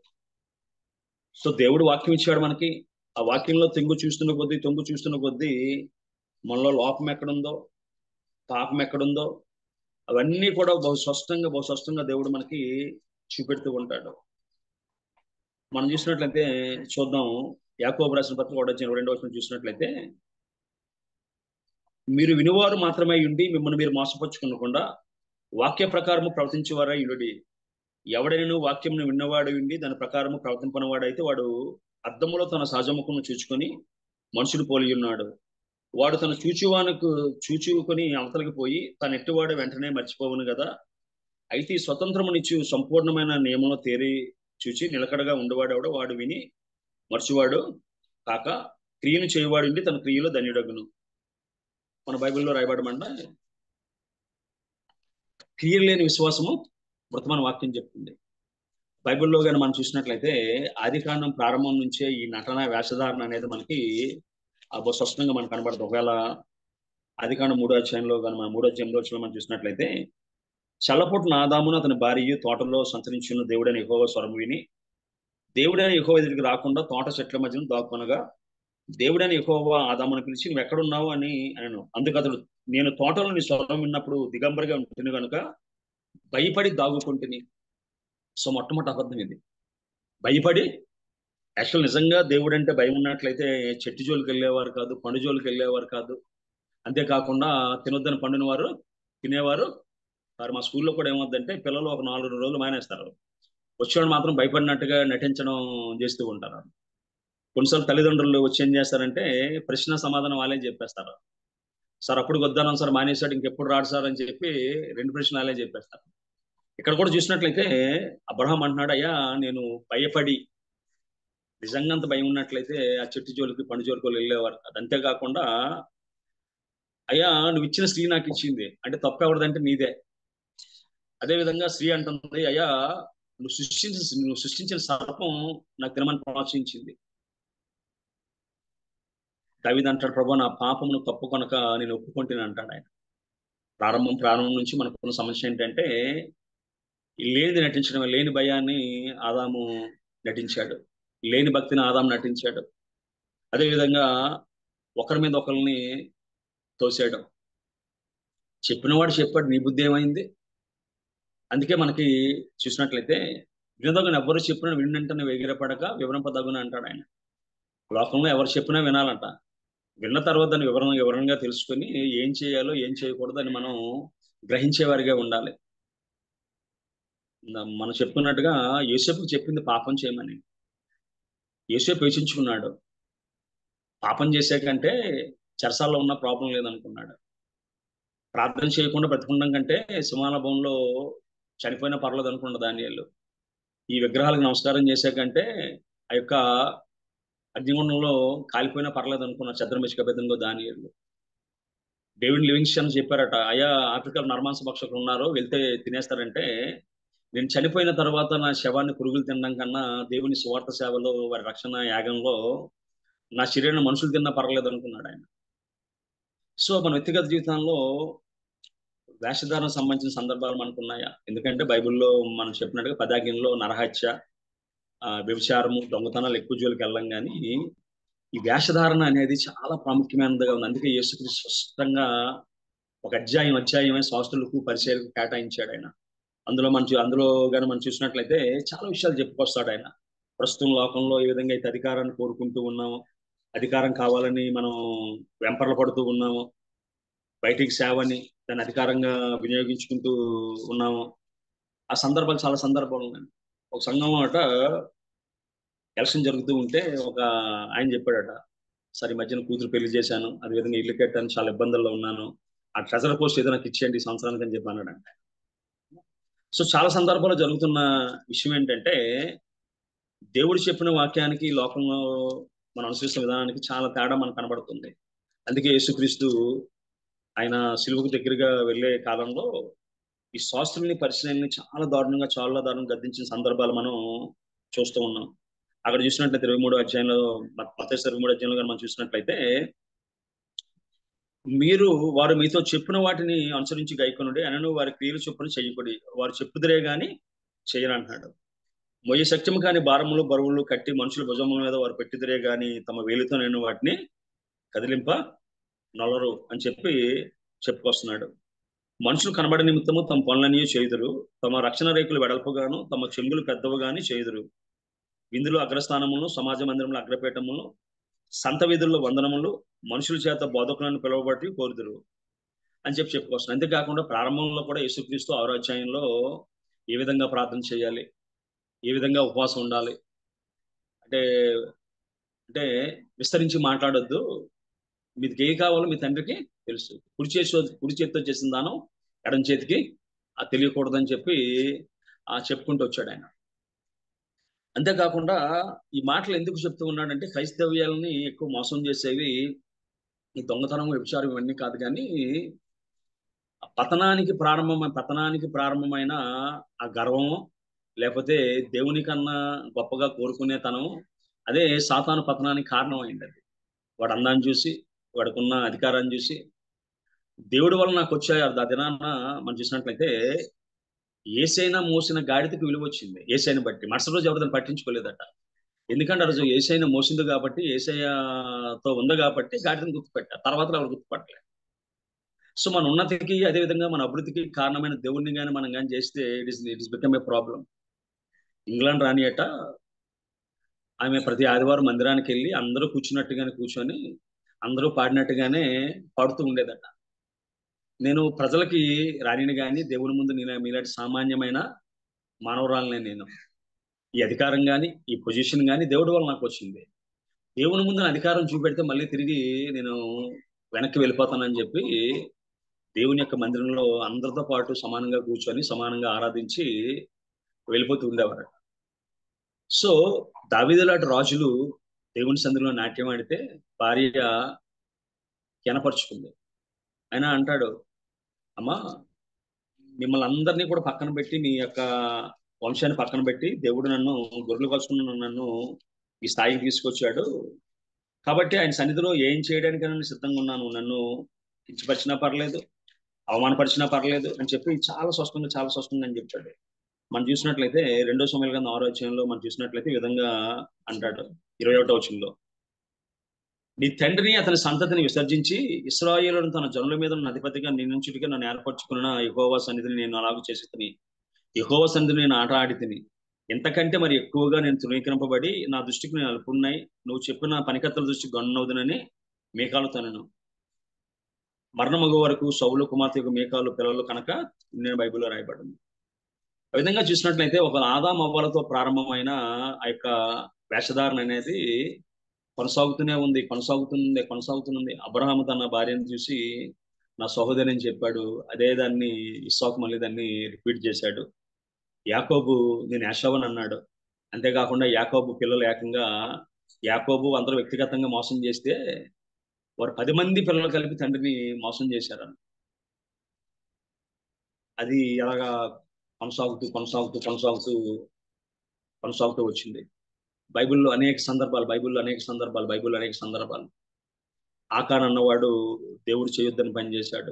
[SPEAKER 3] సో దేవుడు వాక్యం ఇచ్చాడు మనకి. ఆ వాక్యంలో తొంగు చూస్తున్న కొద్దీ మనలో లోపం ఎక్కడుందో, పాపం ఎక్కడుందో అవన్నీ కూడా బహు స్పష్టంగా దేవుడు మనకి చూపెడుతూ ఉంటాడు. మనం చూసినట్లయితే చూద్దాం, యాకోబు రాసిన పత్రిక 1:22 చూసినట్లయితే, మీరు వినువారు మాత్రమే ఉండి మిమ్మల్ని మీరు మోసపరుచుకోకుండా వాక్య ప్రకారము ప్రవర్తించేవారై ఉండుడి. ఎవడైనా వాక్యంను విన్నవాడు ఉండి దాని ప్రకారము ప్రవర్తింపనవాడైతే వాడు అద్దములో తన సహజముఖమును చూచుకొని మనుషుడు పోలి ఉన్నాడు. వాడు తన చూచుకొని అవతలకి పోయి తన ఎట్టువాడు వెంటనే మర్చిపోవును కదా. అయితే ఈ స్వతంత్రమునిచ్చు సంపూర్ణమైన నియమంలో తేరి చూచి నిలకడగా ఉండేవాడు వాడు విని మర్చివాడు కాక క్రియను చేయవాడు ఉండి తన క్రియలో ధన్యుడగును. మన బైబిల్లో రాయబడమంట, క్రియలు లేని విశ్వాసము మృతమైన వాక్యం చెప్తుంది. బైబిల్లో కానీ మనం చూసినట్లయితే ఆదికాండం ప్రారంభం నుంచే ఈ నటన వేషధారణ అనేది మనకి స్పష్టంగా మనకు కనబడుతుంది. ఒకవేళ ఆదికాండం 3వ అధ్యాయంలో కానీ మనం 3వ అధ్యాయంలో మనం చూసినట్లయితే, చల్లపొట్టిన ఆదామును అతని భార్య తోటలో సంచరించిన దేవుడైన యెహోవా స్వరం విని దేవుడైన యెహోవా ఎదురికి రాకుండా తోట చెట్ల మధ్యన దాక్కునగా దేవుడైన యెహోవా ఆదామును పిలిచి నువ్వు ఎక్కడున్నావు అని అన్నాను. అందుకు అతడు, నేను తోటలో నీ స్వరం విన్నప్పుడు దిగంబరిగా ఉంటుంది కనుక భయపడి దాగుకుంటుని. సో మొట్టమొదటి అబద్ధం ఇది, భయపడి. యాక్చువల్ నిజంగా దేవుడు అంటే భయం ఉన్నట్లయితే చెట్టు జోలికి వెళ్ళేవారు కాదు, పండు జోలికి వెళ్ళేవారు కాదు. అంతేకాకుండా తినొద్దని పండుని వారు తినేవారు. మా స్కూల్లో కూడా ఏమవుతుందంటే పిల్లలు ఒక 4 రోజులు మానేస్తారు, వచ్చేవాడు మాత్రం భయపడినట్టుగా నటించడం చేస్తూ ఉంటారు. కొన్నిసార్లు తల్లిదండ్రులు వచ్చి ఏం చేస్తారంటే ప్రశ్న సమాధానం వాళ్ళే చెప్పేస్తారు. సార్ అప్పుడు వద్దాను సార్, మానేశాడు, ఇంకెప్పుడు రాడు సార్ అని చెప్పి 2 ప్రశ్నలు వాళ్ళే చెప్పేస్తారు. ఇక్కడ కూడా చూసినట్లయితే అబ్రహాం అంటున్నాడు, అయ్యా నేను భయపడి, నిజంగా అంత భయం ఉన్నట్లయితే ఆ చెట్టు జోలికి పండు జోలికి వెళ్ళేవారు. అది అంతేకాకుండా, అయ్యా నువ్వు ఇచ్చిన స్త్రీ నాకు ఇచ్చింది అంటే తప్పు ఎవరిదంటే నీదే. అదేవిధంగా స్త్రీ అంటుంది, అయ్యా నువ్వు సృష్టించిన సర్పం నాకు తినమని ప్రోత్సహించింది. దావీదు అంటాడు, ప్రభు నా పాపమును తప్పు కనుక నేను ఒప్పుకుంటాను అంటాడు ఆయన. ప్రారంభం నుంచి మనకున్న సమస్య ఏంటంటే లేనిది నటించడం, లేని భయాన్ని ఆదాము నటించాడు, లేని భక్తిని ఆదాము నటించాడు. అదేవిధంగా ఒకరి మీద ఒకరిని తోసేయడం. చెప్పినవాడు చెప్పాడు, నీ బుద్ధి ఏమైంది? అందుకే మనకి చూసినట్లయితే వినదగిన ఎవరు చెప్పినా వినంటనే ఎగిరపడక వివరింపదగున అంటాడు ఆయన. లోకంలో ఎవరు చెప్పినా వినాలంట. విన్న తర్వాత దాన్ని వివరంగా తెలుసుకొని ఏం చేయాలో ఏం చేయకూడదు అని మనం గ్రహించేవారిగా ఉండాలి. మనం చెప్పుకున్నట్టుగా యోసేపుకు చెప్పింది పాపం చేయమని. యోసేపు యోచించుకున్నాడు, పాపం చేసే కంటే చెరసాల్లో ఉన్న ప్రాబ్లం లేదనుకున్నాడు. ప్రార్థన చేయకుండా బ్రతికుండం కంటే సింహాలభంలో చనిపోయినా పర్లేదు అనుకున్నాడు దానియేలు. ఈ విగ్రహాలకు నమస్కారం చేసే కంటే ఆ యొక్క అగ్నిగుండంలో కాలిపోయినా పర్లేదు అనుకున్నాడు శద్రక్ అబేద్నెగో దానియేలు. డేవిడ్ లివింగ్స్టన్ చెప్పారట, అయ్యా ఆఫ్రికాలో నరమాంస భక్షకులు ఉన్నారు, వెళ్తే తినేస్తారంటే నేను చనిపోయిన తర్వాత నా శవాన్ని పురుగులు తినడం కన్నా దేవుని సువార్త సేవలో వారి రక్షణ యాగంలో నా శరీరాన్ని మనుషులు తిన్నా పర్లేదు అనుకున్నాడు ఆయన. సో మన వ్యక్తిగత జీవితంలో వేషధారణ సంబంధించిన సందర్భాలు మనకు ఉన్నాయా? ఎందుకంటే బైబిల్లో మనం చెప్పినట్టుగా 10 ఆజ్ఞల్లో నరహత్య, వ్యభిచారము, దొంగతనాలు ఎక్కువ జోలికి వెళ్ళం. కానీ ఈ వేషధారణ అనేది చాలా ప్రాముఖ్యమైనదిగా ఉంది. అందుకే యేసుక్రీస్తు స్పష్టంగా ఒక అధ్యాయమే శాస్త్రులకు పరిచయాలకు కేటాయించాడు ఆయన. అందులో కానీ మనం చూసినట్లయితే చాలా విషయాలు చెప్పుకొస్తాడు ఆయన. ప్రస్తుతం లోకంలో ఏ విధంగా అయితే అధికారాన్ని కోరుకుంటూ ఉన్నామో, అధికారం కావాలని మనం వెంపర్లు పడుతూ ఉన్నాము, బయటికి సేవని దాన్ని అధికారంగా వినియోగించుకుంటూ ఉన్నాము. ఆ సందర్భాలు చాలా సందర్భాలు ఉన్నాయి. ఒక సంఘం అట ఎలక్షన్ జరుగుతూ ఉంటే ఒక ఆయన చెప్పాడట, సరే ఈ మధ్యన కూతురు పెళ్లి చేశాను, అదేవిధంగా ఇల్లు కట్టాను, చాలా ఇబ్బందుల్లో ఉన్నాను, ఆ ట్రెజర్ పోస్ట్ ఏదో నాకు ఇచ్చేయండి ఈ సంవత్సరానికి అని చెప్పి అన్నాడంట. సో చాలా సందర్భాల్లో జరుగుతున్న విషయం ఏంటంటే, దేవుడు చెప్పిన వాక్యానికి ఈ లోకంలో మనం అనుసరిస్తున్న విధానానికి చాలా తేడా మనకు కనబడుతుంది. అందుకే యేసుక్రీస్తు ఆయన సిలువకు దగ్గరగా వెళ్ళే కాలంలో ఈ శాస్త్రుల్ని పరిశీలనని చాలా దారుణంగా గద్దించిన సందర్భాలు మనం చూస్తూ ఉన్నాం. అక్కడ చూసినట్లయితే 23వ అధ్యాయంలో, మత్తయి 23వ అధ్యాయంలో మనం చూసినట్లయితే, వారు మీతో చెప్పిన వాటిని అనుసరించి గైకొనుడి, అనను వారి క్రియలు చొప్పున చెయ్యకుడి, వారు చెప్పుదురే గాని చెయ్యరంటున్నాడు. మొయ్య సత్యము కాని భారములు బరువులు కట్టి మనుషుల భుజముల మీద వారు పెట్టిదురే గాని తమ వేలితో నేను వాటిని కదిలింప నొలరు అని చెప్పి చెప్పుకొస్తున్నాడు. మనుషులు కనబడే నిమిత్తము తమ పనులన్నీ చేయుదురు, తమ రక్షణ రేకులు వెడల్పుగాను తమ చెంగులు పెద్దవుగాని చేయుదురు. విందులు అగ్రస్థానములను, సమాజ మందిరములు అగ్రపీఠములను, సంత వీధుల్లో వందనములు, మనుషుల చేత బోధకులను పిలువబట్టి కోరుదురు అని చెప్పి చెప్పుకొస్తున్నాడు. అంతేకాకుండా ప్రారంభంలో కూడా యేసుక్రీస్తు 6వ అధ్యాయంలో ఏ విధంగా ప్రార్థన చేయాలి, ఏ విధంగా ఉపవాసం ఉండాలి అంటే అంటే విస్తరించి మాట్లాడొద్దు, మీకు ఏ కావాలో మీ తండ్రికి తెలుసు, కుడి చేతితో చేసిన దానం ఎడం చేతికి తెలియకూడదని చెప్పి చెప్పుకుంటూ వచ్చాడు ఆయన. అంతేకాకుండా ఈ మాటలు ఎందుకు చెప్తూ ఉన్నాడంటే, క్రైస్తవ్యాలని ఎక్కువ మోసం చేసేవి ఈ దొంగతనం, వ్యభిచారం ఇవన్నీ కాదు, కానీ పతనానికి ప్రారంభమైన ఆ గర్వము, లేకపోతే దేవుని కన్నా గొప్పగా కోరుకునే తనం, అదే సాతాను పతనానికి కారణం అయింది. అది వాడు అందాన్ని చూసి, వాడుకున్న అధికారాన్ని చూసి, దేవుడి వల్ల నాకు వచ్చాయి ఆ దినాన మనం చూసినట్లయితే ఏసైనా మోసిన గాడిదకు విలువ వచ్చింది. ఏసైని బట్టి మరుసటి రోజు ఎవరు దాన్ని పట్టించుకోలేదట. ఎందుకంటే ఆ రోజు ఏసైనా మోసింది కాబట్టి, ఏసయ్యతో ఉంది కాబట్టి గాడిదని గుర్తుపెట్టారు. తర్వాత ఎవరు గుర్తుపట్టలేదు. సో మన ఉన్నతికి, అదేవిధంగా మన అభివృద్ధికి కారణమైన దేవుడిని కానీ మనం కానీ చేస్తే it is become a problem. England రానియట ఆమె ప్రతి ఆదివారం మందిరానికి వెళ్ళి అందరూ కూర్చున్నట్టుగానే కూర్చొని అందరూ పాడినట్టుగానే పాడుతూ ఉండేదట. నేను ప్రజలకి రానిని కానీ దేవుని ముందు మీలాంటి సామాన్యమైన మానవరాలనే నేను. ఈ అధికారం కానీ, ఈ పొజిషన్ కానీ దేవుడి వల్ల నాకు వచ్చింది. దేవుని ముందు అధికారం చూపెడితే మళ్ళీ తిరిగి నేను వెనక్కి వెళ్ళిపోతానని చెప్పి దేవుని యొక్క మందిరంలో అందరితో పాటు సమానంగా కూర్చొని సమానంగా ఆరాధించి వెళ్ళిపోతూ ఉండేవారు. సో దావీదు లాంటి రాజులు దేవుని సందులో నాట్యం ఆడితే భార్య కనపరుచుకుంది. ఆయన అంటాడు, అమ్మా మిమ్మల్ని అందరినీ కూడా పక్కన పెట్టి, మీ యొక్క వంశాన్ని పక్కన పెట్టి దేవుడు నన్ను గొర్రెలు కలుసుకున్న నన్ను ఈ స్థాయికి తీసుకొచ్చాడు, కాబట్టి ఆయన సన్నిధిలో ఏం చేయడానికైనా నేను సిద్ధంగా ఉన్నాను, నన్ను కించపరిచినా పర్లేదు, అవమానపరిచినా పర్లేదు అని చెప్పి చాలా స్పష్టంగా అని చెప్పాడు. మనం చూసినట్లయితే 2వ సమూయేలు గ్రంథం 6వ అధ్యాయంలో మనం చూసినట్లయితే ఈ విధంగా అంటాడు 21వ వచనంలో, నీ తండ్రిని అతని సంతతిని విసర్జించి ఇశ్రాయేలును తన జనుల మీద అధిపతిగా నియమించుటకు నన్ను ఏర్పరచుకున్న యెహోవా సన్నిధిని నేను అలాగూ చేసి తిని, యెహోవా సన్నిధిని నేను ఆట ఆడి తిని, ఎంతకంటే మరి ఎక్కువగా నేను తృణీకరింపబడి నా దృష్టికి నేను అల్పున్నాయి, నువ్వు చెప్పిన పనికత్తల దృష్టికి గొన్నవుదునని మీకాలుతో నేను మరణమగు వరకు సౌలు కుమార్తె యొక్క మీకాలు పిల్లలు కనుక నేను బైబిల్లో రాయబడింది. ఆ విధంగా చూసినట్లయితే ఒక ఆదాము అవ్వలతో ప్రారంభమైన ఆ యొక్క వేషధారణ అనేది కొనసాగుతుంది. అబ్రహాము తన భార్యను చూసి నా సహోదరి అని చెప్పాడు. అదే దాన్ని ఇస్సాకు మళ్ళీ దాన్ని రిపీట్ చేశాడు. యాకోబు నేను యాషావు అన్నాడు. అంతేకాకుండా యాకోబు పిల్లలు యాకోబు అందరూ వ్యక్తిగతంగా మోసం చేస్తే వారు 10 మంది పిల్లలు కలిపి తండ్రిని మోసం చేశారని. అది అలాగా కొనసాగుతూ వచ్చింది. బైబిల్లో అనేక సందర్భాలు. ఆకాన్ అన్నవాడు దేవుడు చేయొద్దని పని చేశాడు.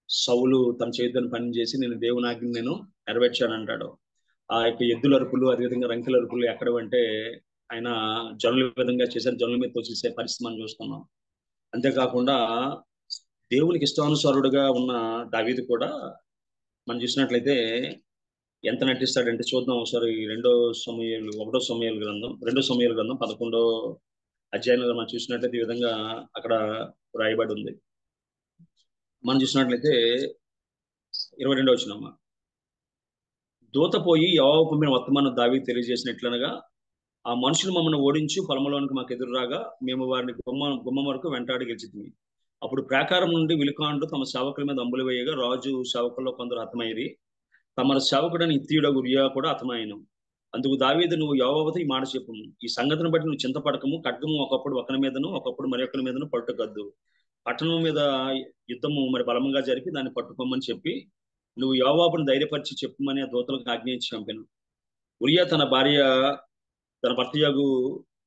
[SPEAKER 3] సౌలు తను చేయొద్దని పని చేసి నేను దేవుని ఆజ్ఞను నేను నెరవేర్చాను అంటాడు. ఆ యొక్క ఎద్దుల అరుపులు, అదేవిధంగా రంకెల అరుపులు ఎక్కడ అంటే ఆయన జనుల విధంగా చేశారు, జనుల మీద తోచేసే పరిస్థితి మనం చూస్తున్నాం. అంతేకాకుండా దేవునికి ఇష్టానుసారుడుగా ఉన్న దావీదు కూడా మనం చూసినట్లయితే ఎంత నటిస్తాడంటే చూద్దాం ఒకసారి 2వ సమూయేలు గ్రంథం 11వ అధ్యాయంలో మనం చూసినట్లయితే ఈ విధంగా అక్కడ రాయబడి ఉంది. మనం చూసినట్లయితే 22వ వచనం, దూత పోయి యోవాబు పంపిన వర్తమానం దావీదు తెలియజేసినట్లనగా, ఆ మనుషులు మమ్మల్ని ఓడించి పొలంలోనికి మాకు ఎదురు రాగా మేము వారిని గుమ్మం వరకు వెంటాడి గెలిచితిమి. అప్పుడు ప్రాకారం నుండి విలుకాండ్లు తమ సేవకుల మీద అంబులు వేయగా రాజు సేవకుల్లో కొందరు హతమైరి. తమ సేవకుడని ఇత్తీయుడగు ఉరియా కూడా హతమాయెను. అందుకు దావీదు, నువ్వు యోవాబుతో ఈ మాట చెప్పుము, ఈ సంగతిని బట్టి నువ్వు చింతపడకము, ఖడ్గము ఒకప్పుడు ఒకరి మీదను ఒకప్పుడు మరి ఒకరి మీదను పట్టుకద్దు. పట్టణం మీద యుద్ధము మరి బలంగా జరిపి దాన్ని పట్టుకోమని చెప్పి నువ్వు యోవాబును ధైర్యపరిచి చెప్పుమని ఆ దూతలకు ఆజ్ఞ ఇచ్చి చంపెను. ఉరియా తన భర్తయగు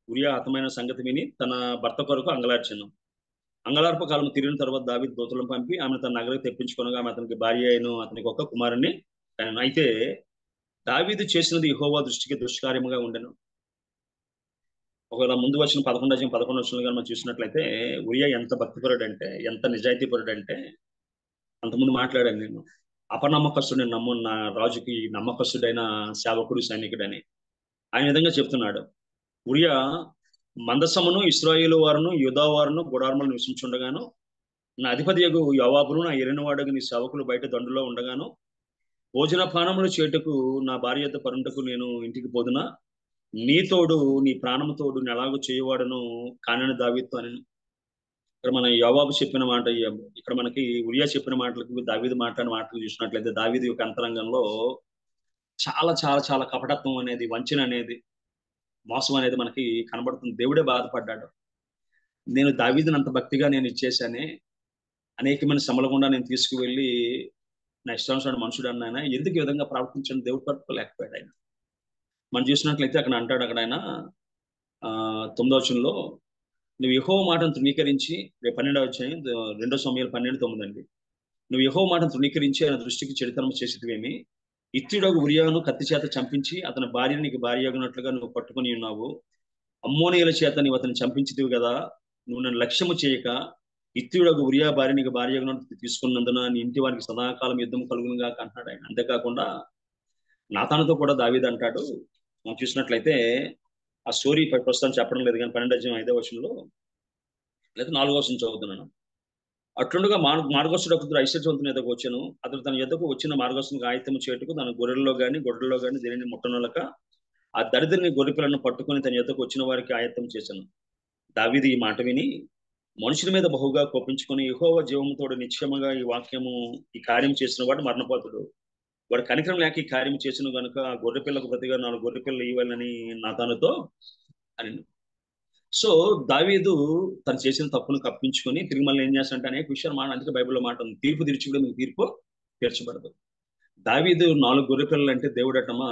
[SPEAKER 3] ఉరియా హతమైన సంగతి విని తన భర్త కొరకు అంగలార్చెను. అంగలార్ప కాలం తిరిగిన తర్వాత దావీదు దూతలను పంపి ఆమె తన నగరికి తెప్పించుకొనగా ఆమె అతనికి భార్య అయిన అతనికి ఒక కుమారుణ్ణి కనెను. అయితే దావీదు చేసినది యెహోవా దృష్టికి దుష్కార్యముగా ఉండెను. ఒకవేళ ముందు వచ్చిన 11 వచనంలో మనం చూసినట్లయితే ఉరియా ఎంత భక్తిపరుడు అంటే, ఎంత నిజాయితీపరుడు అంటే, అంతకుముందు మాట్లాడాను నేను, అపనమ్మకస్తుడు నా రాజుకి నమ్మకస్తుడైన సేవకుడు సైనికుడని ఆయన విధంగా చెప్తున్నాడు. ఉరియా మందసమును ఇశ్రాయేలు వారును యూదా వారును గుడారములు నివసించుండగాను, నా అధిపతియగు యోవాబును నా ఎరినవాడగు నీ సేవకులు బయట దండులో ఉండగాను, భోజన పానములు చేటుకు నా భార్య యొద్ద పరుంటకు నేను ఇంటికి పోదునా, నీ తోడు నీ ప్రాణము తోడు నేను ఎలాగో చేయవాడను కానని దావీదుతో అని. ఇక్కడ మన యోవాబు చెప్పిన మాట, ఇక్కడ మనకి ఉరియా చెప్పిన మాటలకు దావీదు మాట్లాడిన మాటలు చూసినట్లయితే దావీదు యొక్క అంతరంగంలో చాలా చాలా చాలా కపటత్వం అనేది, వంచన అనేది, మోసం అనేది మనకి కనబడుతుంది. దేవుడే బాధపడ్డాడు. నేను దావీదుని అంత భక్తిగా నేను ఇచ్చేసానే, అనేకమైన శ్రమల గుండా నేను తీసుకువెళ్ళి నా ఇష్టానుసారి మనుషుడు అన్నాయన ఎందుకు ఈ విధంగా ప్రవర్తించని దేవుడు పట్టుకోలేకపోయాడు ఆయన. మనం చూసినట్లయితే అక్కడ అంటాడు, అక్కడ ఆయన 9వ వచనంలో, నువ్వు యెహోవా మాటను తృణీకరించి, 12వ అధ్యాయం 2 సమూయేలు 12:9 అండి, నువ్వు యెహోవా మాటను తృణీకరించి ఆయన దృష్టికి చెడుతనం చేసేదివేమి, ఇత్యుడగు ఉరియాను కత్తి చేత చంపించి అతని భార్యని నీకు భార్య అగినట్లుగా నువ్వు పట్టుకుని ఉన్నావు. అమ్మోనీయుల చేత నీవు అతన్ని చంపించితివి కదా. నువ్వు నన్ను లక్ష్యము చేయక ఇత్యుడగు ఉరియా భార్య నీకు భార్య అగినట్టు తీసుకున్నందున నీ ఇంటి వారికి సదాకాలం యుద్ధం కలుగునుగా అంటున్నాడు ఆయన. అంతేకాకుండా నాతానుతో కూడా దావీదు అంటాడు, మనం చూసినట్లయితే ఆ స్టోరీ ప్రస్తుతం చెప్పడం లేదు కానీ 12వ అధ్యాయం 5వ వచనంలో లేదా 4వ వచనం చదువుతున్నాను. అట్లుండగా మార్గస్తుడు ఒకరు ఐశ్వర్యవంతుని ఎద్దకు వచ్చాను. అతడు తన ఎద్దకు వచ్చిన మార్గస్తునికి ఆయుత్తము చేటుకు తన గొర్రెల్లో కానీ దేనిని ముట్టనొలక ఆ దరిద్రుని గొర్రె పిల్లను పట్టుకొని తన ఎద్దకు వచ్చిన వారికి ఆయత్తం చేశాను. దావీదు ఈ మాట విని మనుషుల మీద బహుగా కోపించుకొని, యెహోవా జీవముతోడు నిశ్చయముగా ఈ కార్యం చేసిన వాడు మరణపోతుడు, వాడు కనికరం లేక ఈ కార్యం చేసిన కనుక ఆ గొర్రె పిల్లకు ప్రతిగా 4 గొర్రె పిల్లలు ఇవ్వాలని నాతానుతో అని. సో దావీదు తను చేసిన తప్పును కప్పించుకొని తిరిగి మళ్ళీ ఏం చేస్తాడంటే అనేక విషయాలు అందుకే బైబిల్లో మాట ఉంది, తీర్పు తీర్చుకుంటే మీకు తీర్పు తీర్చబడదు. దావీదు 4 గొర్రె పిల్లలు అంటే దేవుడటమా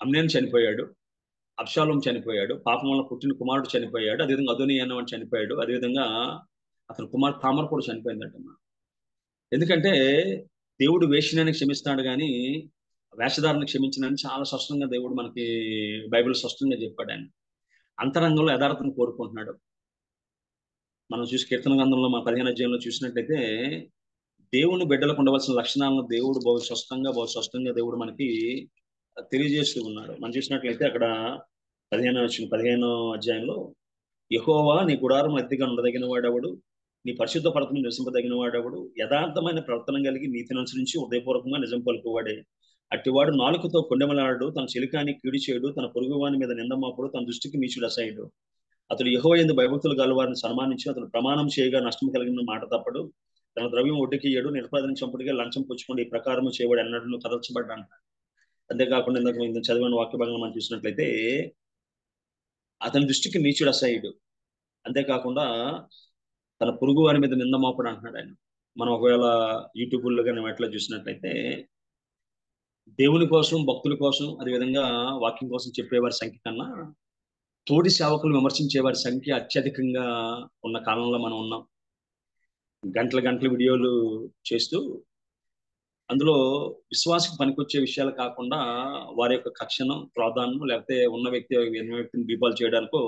[SPEAKER 3] అమ్నేను చనిపోయాడు, అబ్షాలోము చనిపోయాడు, పాపం వల్ల పుట్టిన కుమారుడు చనిపోయాడు, అదేవిధంగా అదోనియా అన్నవాడు చనిపోయాడు, అదేవిధంగా అతని కుమారుడు తామర కూడా చనిపోయిందటమ్మా. ఎందుకంటే దేవుడు వేషణని క్షమిస్తాడు కానీ వేషధారణ క్షమించినని చాలా స్పష్టంగా దేవుడు మనకి బైబిల్ స్పష్టంగా చెప్పాడు. ఆయన అంతరంగంలో యథార్థను కోరుకుంటున్నాడు. మనం చూసి కీర్తన గ్రంథంలో మా 15వ అధ్యాయంలో చూసినట్లయితే దేవుని బిడ్డలకు ఉండవలసిన లక్షణాలను దేవుడు బహు స్పష్టంగా దేవుడు మనకి తెలియజేస్తూ ఉన్నాడు. మనం చూసినట్లయితే అక్కడ 15వ అధ్యాయంలో, యెహోవా నీ గుడారం అద్దెగా ఉండదగిన వాడెవడు, నీ పరిశుద్ధ పర్వతం నివసింపదగిన వాడెవడు, యథార్థమైన ప్రవర్తన కలిగి నీతిని అనుసరించి హృదయపూర్వకంగా నిజం పలుకువాడే. అట్టివాడు నాలుకతో కొండెమలాడు, తన చెలికాని కీడి చేయడు, తన పొరుగువాని మీద నిందమాపుడు, తన దృష్టికి నీచుడు అసహ్యుడు. అతడు యెహోవా యందు భయభక్తులు గలవారిని సన్మానించి అతడు ప్రమాణం చేయగా నష్టం కలిగిన మాట తప్పడు, తన ద్రవ్యం ఒడ్డుకియ్యడు, నిరపరాధిని చంపుడిగా లంచం పుచ్చుకోండి, ఈ ప్రకారం చేయవాడు ఎన్నడూ కదల్చబడ్డా. అంతేకాకుండా ఇందాక మేము చదివిన వాక్య భాగంలో మనం చూసినట్లయితే అతని దృష్టికి నీచుడు అసహ్యుడు, అంతేకాకుండా తన పొరుగు వారి మీద నింద మోపడు అంటున్నాడు ఆయన. మనం ఒకవేళ యూట్యూబ్లో కానీ వాటిలో చూసినట్లయితే దేవుని కోసం, భక్తుల కోసం, అదేవిధంగా వాక్యం కోసం చెప్పేవారి సంఖ్య కన్నా తోటి సేవకులు విమర్శించే వారి సంఖ్య అత్యధికంగా ఉన్న కాలంలో మనం ఉన్నాం. గంటల వీడియోలు చేస్తూ అందులో విశ్వాసకు పనికొచ్చే విషయాలు కాకుండా వారి యొక్క కక్షను, క్రోధాన్ని, లేకపోతే ఉన్న వ్యక్తిని డీపాల్ చేయడానికో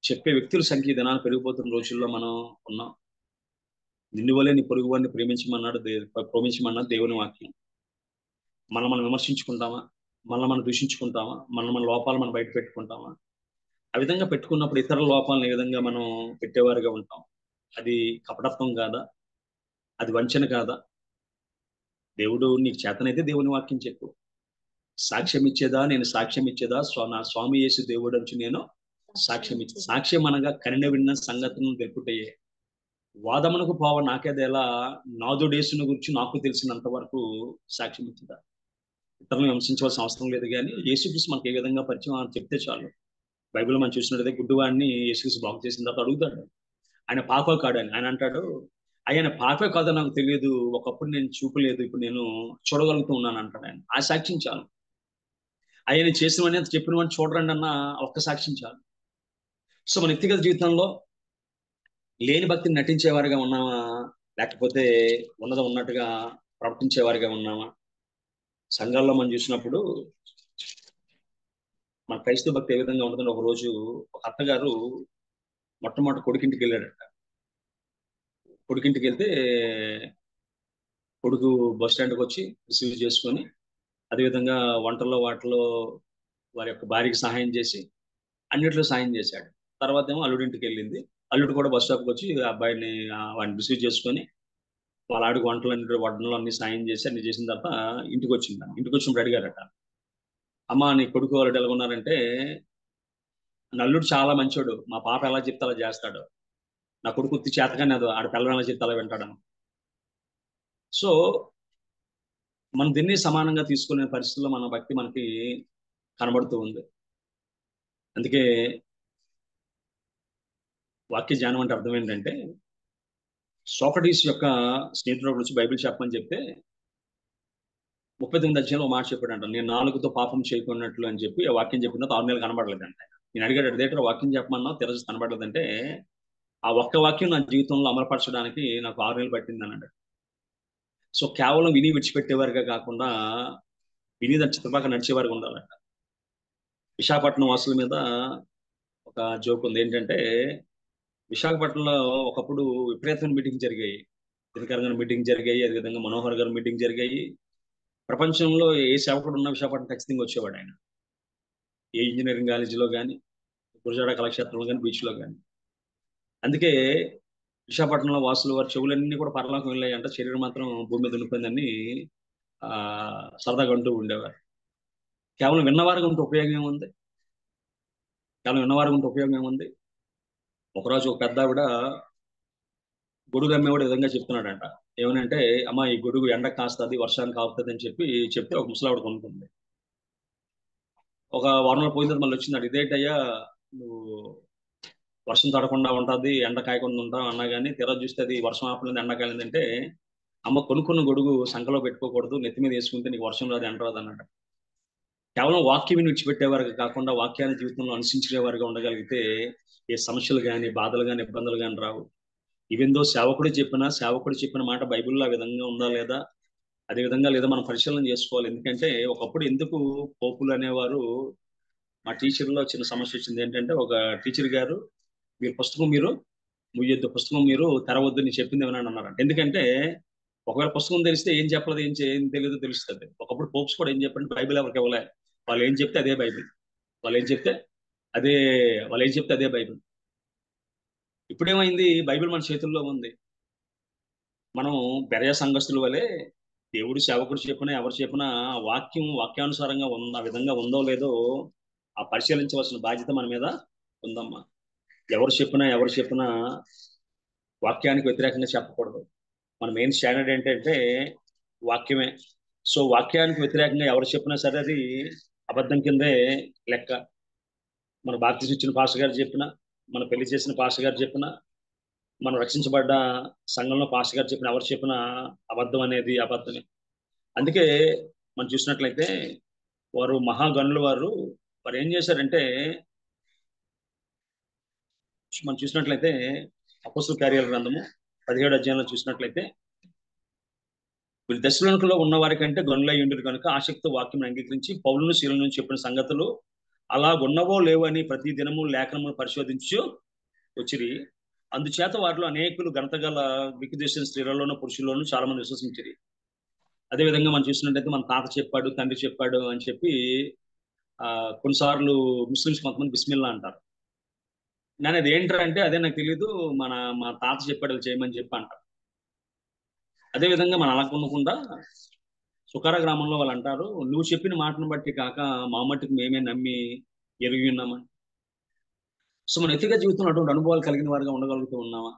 [SPEAKER 3] చెప్పే వ్యక్తుల సంఖ్య దినాన్ని పెరిగిపోతున్న రోజుల్లో మనం ఉన్నాం. నిన్ను వల్లే నీ పొరుగు వారిని ప్రేమించమన్నాడు దేవుని వాక్యం. మనం విమర్శించుకుంటామా, మనం దూషించుకుంటామా, మన లోపాలు మనం బయట పెట్టుకుంటామా? ఆ విధంగా పెట్టుకున్నప్పుడు ఇతర లోపాలను ఏ విధంగా మనం పెట్టేవారుగా ఉంటాం. అది కపటత్వం కాదా? అది వంచన కాదా? దేవుడు నీకు చేతనైతే దేవుని వాక్యం చెప్పు. సాక్ష్యం ఇచ్చేదా, నేను సాక్ష్యం ఇచ్చేదా, నా స్వామి యేసు దేవుడు అంచు నేను సాక్ష్యం ఇచ్చే. సాక్ష్యం అనగా కనిన విన్న సంగతులను తెలుపుటయే. వాదమునకు పోవ నాకేదేలా, నాదుడేసుని గురించి నాకు తెలిసినంత వరకు సాక్ష్యం ఇచ్చేదా. ఇతరులను విమర్శించవలసిన అవసరం లేదు, కానీ యేసుక్రీస్తు మనకి ఏ విధంగా పరిచయం అని చెప్తే చాలు. బైబిల్ మనం చూసినట్టయితే గుడ్డివాడిని యేసుక్రీస్తు బాగు చేసిన తర్వాత అడుగుతాడు, ఆయన పాప కాడు అని. ఆయన అంటాడు, ఆయన పాపే కాదో నాకు తెలియదు, ఒకప్పుడు నేను చూపలేదు, ఇప్పుడు నేను చూడగలుగుతూ ఉన్నాను అంటాడు ఆయన. ఆ సాక్ష్యం చాలు. ఆయన చేసినవన్నీ చెప్పినవన్నీ చూడరండి అన్న ఒక్క సాక్ష్యం చాలు. సో మన వ్యక్తిగత జీవితంలో లేని భక్తిని నటించేవారిగా ఉన్నామా, లేకపోతే ఉన్నది ఉన్నట్టుగా ప్రవర్తించేవారిగా ఉన్నామా? సంఘాల్లో మనం చూసినప్పుడు మన క్రైస్తవ భక్తి ఏ విధంగా ఉంటుందో, ఒక రోజు ఒక అత్తగారు మొట్టమొదటి కొడుకింటికి వెళ్ళాడట. కొడుకింటికి వెళ్తే కొడుకు బస్ స్టాండ్కి వచ్చి రిసీవ్ చేసుకొని, అదేవిధంగా వంటల్లో వాటిలో వారి యొక్క భార్యకి సహాయం చేసి అన్నిట్లో సాయం చేశాడు. తర్వాత ఏమో అల్లుడింటికి వెళ్ళింది. అల్లుడు కూడా బస్ స్టాప్కి వచ్చి అబ్బాయిని వాడిని రిసీవ్ చేసుకొని వాళ్ళ ఆడికి వంటలు అన్ని సాయం చేసి అన్ని చేసిన తర్వాత ఇంటికి వచ్చింది. ఇంటికి వచ్చినప్పుడు అడిగారట, అమ్మ నీ కొడుకు వాళ్ళు ఎలా ఉన్నారంటే, నల్లుడు చాలా మంచోడు, మా పాప ఎలా చెప్తే అలా చేస్తాడు, నా కొడుకు ఉత్తి చేతగానే అది ఆడ పిల్లలు ఎలా చెప్తే అలా వింటాడను. సో మనం దీన్ని సమానంగా తీసుకునే పరిస్థితుల్లో మన భక్తి మనకి కనబడుతూ ఉంది. అందుకే వాక్య జ్ఞానం అంటే అర్థం ఏంటంటే, సోక్రటీస్ యొక్క స్నేహితుడు గురించి బైబిల్ చెప్పమని చెప్తే 39 అధ్యాయంలో మాట చెప్పాడంట, నేను నాలుగుతో పాపం చేయకున్నట్లు అని చెప్పి ఆ వాక్యం చెప్పిన 6 నెలలు కనబడలేదంట. నేను అడిగాడు, అడిగేట వాక్యం చెప్పమన్నా తెరచి కనబడలేదంటే, ఆ ఒక్క వాక్యం నా జీవితంలో అమలుపరచడానికి నాకు 6 నెలలు పట్టింది అన్నాడు. సో కేవలం విని విడిచిపెట్టేవారిగా కాకుండా విని చిత్రపాక నడిచేవారిగా ఉండాలంట. విశాఖపట్నం వాసుల మీద ఒక జోక్ ఉంది. ఏంటంటే, విశాఖపట్నంలో ఒకప్పుడు విపరీతమైన మీటింగ్ జరిగాయి, దినకర్ గారి మీటింగ్ జరిగాయి, అదేవిధంగా మనోహర్ గారి మీటింగ్ జరిగాయి. ప్రపంచంలో ఏ సేవకుడు ఉన్న విశాఖపట్నం ఖచ్చితంగా వచ్చేవాడు ఆయన. ఏ ఇంజనీరింగ్ కాలేజీలో కానీ, గురజాడ కళాక్షేత్రంలో కానీ, బీచ్లో కానీ. అందుకే విశాఖపట్నంలో వాసులు వారి చెవులన్నీ కూడా పరలోకం వెళ్ళాయంట, శరీరం మాత్రం భూమి మీద ఉండిపోయిందని సరదాగా అంటూ ఉండేవారు. కేవలం విన్నవారికి ఉంటే ఉపయోగం ఏముంది? కేవలం విన్నవారికి ఉంటే ఉపయోగం ఏముంది? ఒకరోజు ఒక పెద్ద ఆవిడ గొడుగు అమ్మేవాడు విధంగా చెప్తున్నాడంట. ఏమనంటే, అమ్మ ఈ గొడుగు ఎండ కాస్తుంది, వర్షానికి కాపుతుంది అని చెప్తే ఒక ముసలావిడ కొనుక్కుంది. ఒక వారంలో పోయిన తర్వాత మళ్ళీ వచ్చింది, ఇదేంటయ్యా నువ్వు వర్షం తడకుండా ఉంటుంది, ఎండ కాయకుండా ఉంటావు అన్నా కానీ తెర చూస్తే అది వర్షం ఆపలేదు, ఎండ కాలేదంటే, అమ్మ కొనుక్కున్న గొడుగు సంకలో పెట్టుకోకూడదు, నెత్తి మీద వేసుకుంటే నీకు వర్షం రాదు, ఎండ రాదు అన్నాడు. కేవలం వాక్యం విడిచిపెట్టేవారికి కాకుండా వాక్యాన్ని జీవితంలో అనుసరించేవారిగా ఉండగలిగితే ఏ సమస్యలు కానీ, బాధలు కానీ, ఇబ్బందులు కానీ రావు. ఈవెందో సేవకుడు చెప్పిన మాట బైబిల్లో ఆ విధంగా ఉందా లేదా, అదే విధంగా లేదా మనం పరిశీలన చేసుకోవాలి. ఎందుకంటే ఒకప్పుడు ఎందుకు పోపులు అనేవారు, మా టీచర్లో చిన్న సమస్య వచ్చింది. ఏంటంటే, ఒక టీచర్ గారు పుస్తకం ముయ్యొద్దు, పుస్తకం మీరు తెరవద్దు, నేను చెప్పింది ఏమన్నా అన్నారంట. ఎందుకంటే ఒకవేళ పుస్తకం తెలిస్తే ఏం చెప్పలేదు, ఏం తెలియదో తెలుస్తుంది. ఒకప్పుడు పోప్స్ కూడా ఏం చెప్పండి, బైబిల్ ఎవరికి ఇవ్వలే, వాళ్ళు ఏం చెప్తే అదే బైబిల్, వాళ్ళు ఏం చెప్తే అదే బైబిల్. ఇప్పుడేమైంది, బైబిల్ మన చేతుల్లో ఉంది. మనం బెరయ సంఘస్థుల వలె దేవుడు సేవకుడు చెప్పినా ఎవరు చెప్పినా వాక్యానుసారంగా ఆ విధంగా ఉందో లేదో ఆ పరిశీలించవలసిన బాధ్యత మన మీద ఉందమ్మా. ఎవరు చెప్పినా వాక్యానికి వ్యతిరేకంగా చెప్పకూడదు. మన మెయిన్ స్టాండర్డ్ ఏంటంటే వాక్యమే. సో వాక్యానికి వ్యతిరేకంగా ఎవరు చెప్పినా సరే అది అబద్ధం కిందే లెక్క. మన బాప్తిసం ఇచ్చిన పాస్టర్ గారు చెప్పినా, మన పెళ్లి చేసిన పాస్టర్ గారు చెప్పినా, మనం రక్షించబడ్డ సంఘంలో పాస్టర్ గారు చెప్పిన ఎవరు చెప్పినా అబద్ధం అనేది అబద్ధమే. అందుకే మనం చూసినట్లయితే వారు మహాగణులు వారు ఏం చేశారంటే, మనం చూసినట్లయితే అపోస్తల కార్యాల గ్రంథము 17వ అధ్యాయంలో చూసినట్లయితే, వీళ్ళు దశలోనికలో ఉన్న వారి కంటే గనులై ఉండిరు కనుక ఆసక్తి వాక్యం అంగీకరించి పౌలును శీలను చెప్పిన సంగతులు అలా ఉన్నవో లేవో అని ప్రతి దినము లేఖనములు పరిశోధించు వచ్చిరి. అందుచేత వారిలో అనేకులు ఘనత గల వికుదేశం స్త్రీలలోనూ పురుషుల్లోనూ చాలా మంది విశ్వసించిరి. అదేవిధంగా మనం చూసినట్టయితే మన తాత చెప్పాడు, తండ్రి చెప్పాడు అని చెప్పి కొన్నిసార్లు ముస్లిమ్స్ కొంతమంది బిస్మిల్లా అంటారు. నేను అది ఏంటంటే అదే నాకు తెలియదు, మా తాత చెప్పాడు అది చేయమని చెప్పి అంటారు. అదే విధంగా మనం అలా కొనకుండా సుకార గ్రామంలో వాళ్ళు అంటారు, నువ్వు చెప్పిన మాటను బట్టి కాక మా మట్టుకు మేమే నమ్మి ఎరిగి ఉన్నామని. సో మన వ్యక్తిగత జీవితంలో అటువంటి అనుభవాలు కలిగిన వారిగా ఉండగలుగుతూ ఉన్నామా?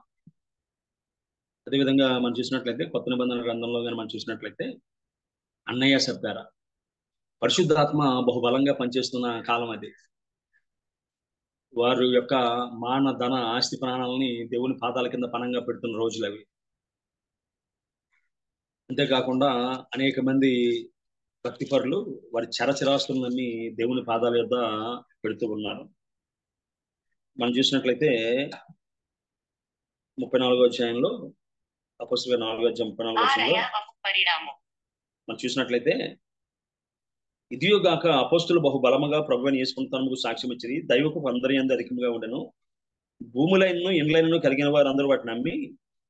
[SPEAKER 3] అదేవిధంగా మనం చూసినట్లయితే కొత్త నిబంధన గ్రంథంలో కానీ మనం చూసినట్లయితే అన్నయ్య సప్పారా పరిశుద్ధాత్మ బహుబలంగా పనిచేస్తున్న కాలం అది. వారి యొక్క మాన ధన ఆస్తి ప్రాణాలని దేవుని పాదాల కింద పణంగా పెడుతున్న రోజులు అవి. అంతేకాకుండా అనేక మంది భక్తిపరులు వారి చరచరాస్తులన్నీ దేవుని పాదాల యొద్ద పెడుతూ ఉన్నారు. మనం చూసినట్లయితే 34వ అధ్యాయంలో అపొస్తలుల 4వ అధ్యాయం 34వ వచనంలో మనం చూసినట్లయితే ఇదియోగాక అపోస్తులు బహుబలముగా ప్రభువుని యేసుకుంటానికి సాక్ష్యం ఇచ్చింది, దైవపు అందరి యందు అధికముగా ఉండెను, భూములైనను ఇండ్లైనను కలిగిన వారు అందరూ వాటిని నమ్మి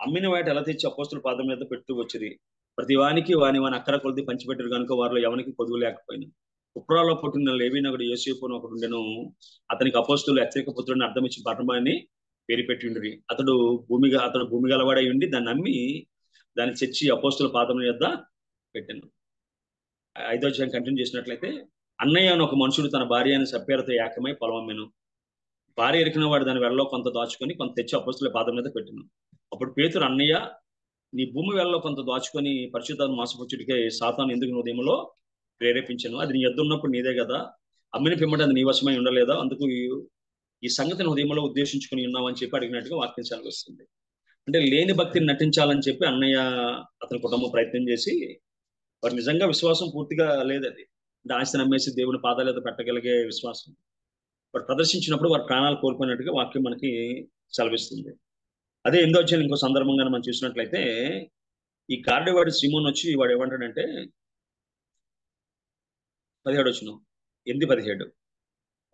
[SPEAKER 3] అమ్మిన వాటి ఎలా తెచ్చి అపోస్తుల పాదం మీద పెడుతూ వచ్చింది. ప్రతి వానికి వాని అక్కర కొలిది పంచిపెట్టారు కనుక వారిలో ఎవరికి పొదువు లేకపోయినా. కుప్రాలో పుట్టిన లేవి నగుడు యోసేపు అని ఒకడు ఉండెను, అతనికి అపోస్తులు హెచ్చరిక పుత్రుడిని అర్థం ఇచ్చి బర్నబాని పేరు పెట్టి ఉండి, అతడు భూమి గలవాడై ఉండి దాన్ని నమ్మి దాన్ని తెచ్చి అపోస్తుల పాదం యొద్ద పెట్టాను. 5వ అధ్యాయం కంటిన్యూ చేసినట్లయితే అన్నయ్య అని ఒక మనుషుడు తన భార్య అని సప్పేరతో ఏకమై పొలం అమ్మెను. భార్య ఎరికిన వాడు దాని వెలలో కొంత దాచుకొని కొంత తెచ్చి అపోస్తుల పాదం మీద పెట్టాను. అప్పుడు పేతురు, అన్నయ్య నీ భూమి వెలలో కొంత దాచుకొని పరిశుద్ధాత్మ మోసపుచ్చుడికే సాతాను ఎందుకు నువ్వు ఉదయంలో ప్రేరేపించాను? అది నీ యొద్ద ఉన్నప్పుడు నీదే కదా, అమ్మిన పిమ్మట అది నీ వశమై ఉండలేదా? అందుకు ఈ సంగతిని ఉదయంలో ఉద్దేశించుకుని ఉన్నావు అని చెప్పి అడిగినట్టుగా వాక్యం వస్తుంది. అంటే లేని భక్తిని నటించాలని చెప్పి అన్నయ్య అతని కుటుంబం ప్రయత్నం చేసి, వారు నిజంగా విశ్వాసం పూర్తిగా లేదు, అది అంటే ఆస్తి నమ్మేసి దేవుని పాదాల మీద పెట్టగలిగే విశ్వాసం వారు ప్రదర్శించినప్పుడు వారి ప్రాణాలు కోల్పోయినట్టుగా వాక్యం మనకి సెలవిస్తుంది. అదే 8వ అధ్యాయం ఇంకో సందర్భంగా మనం చూసినట్లయితే ఈ గారడీవాడి సీమోన్ వచ్చి వాడు ఏమంటాడంటే 17 వచనం 8:17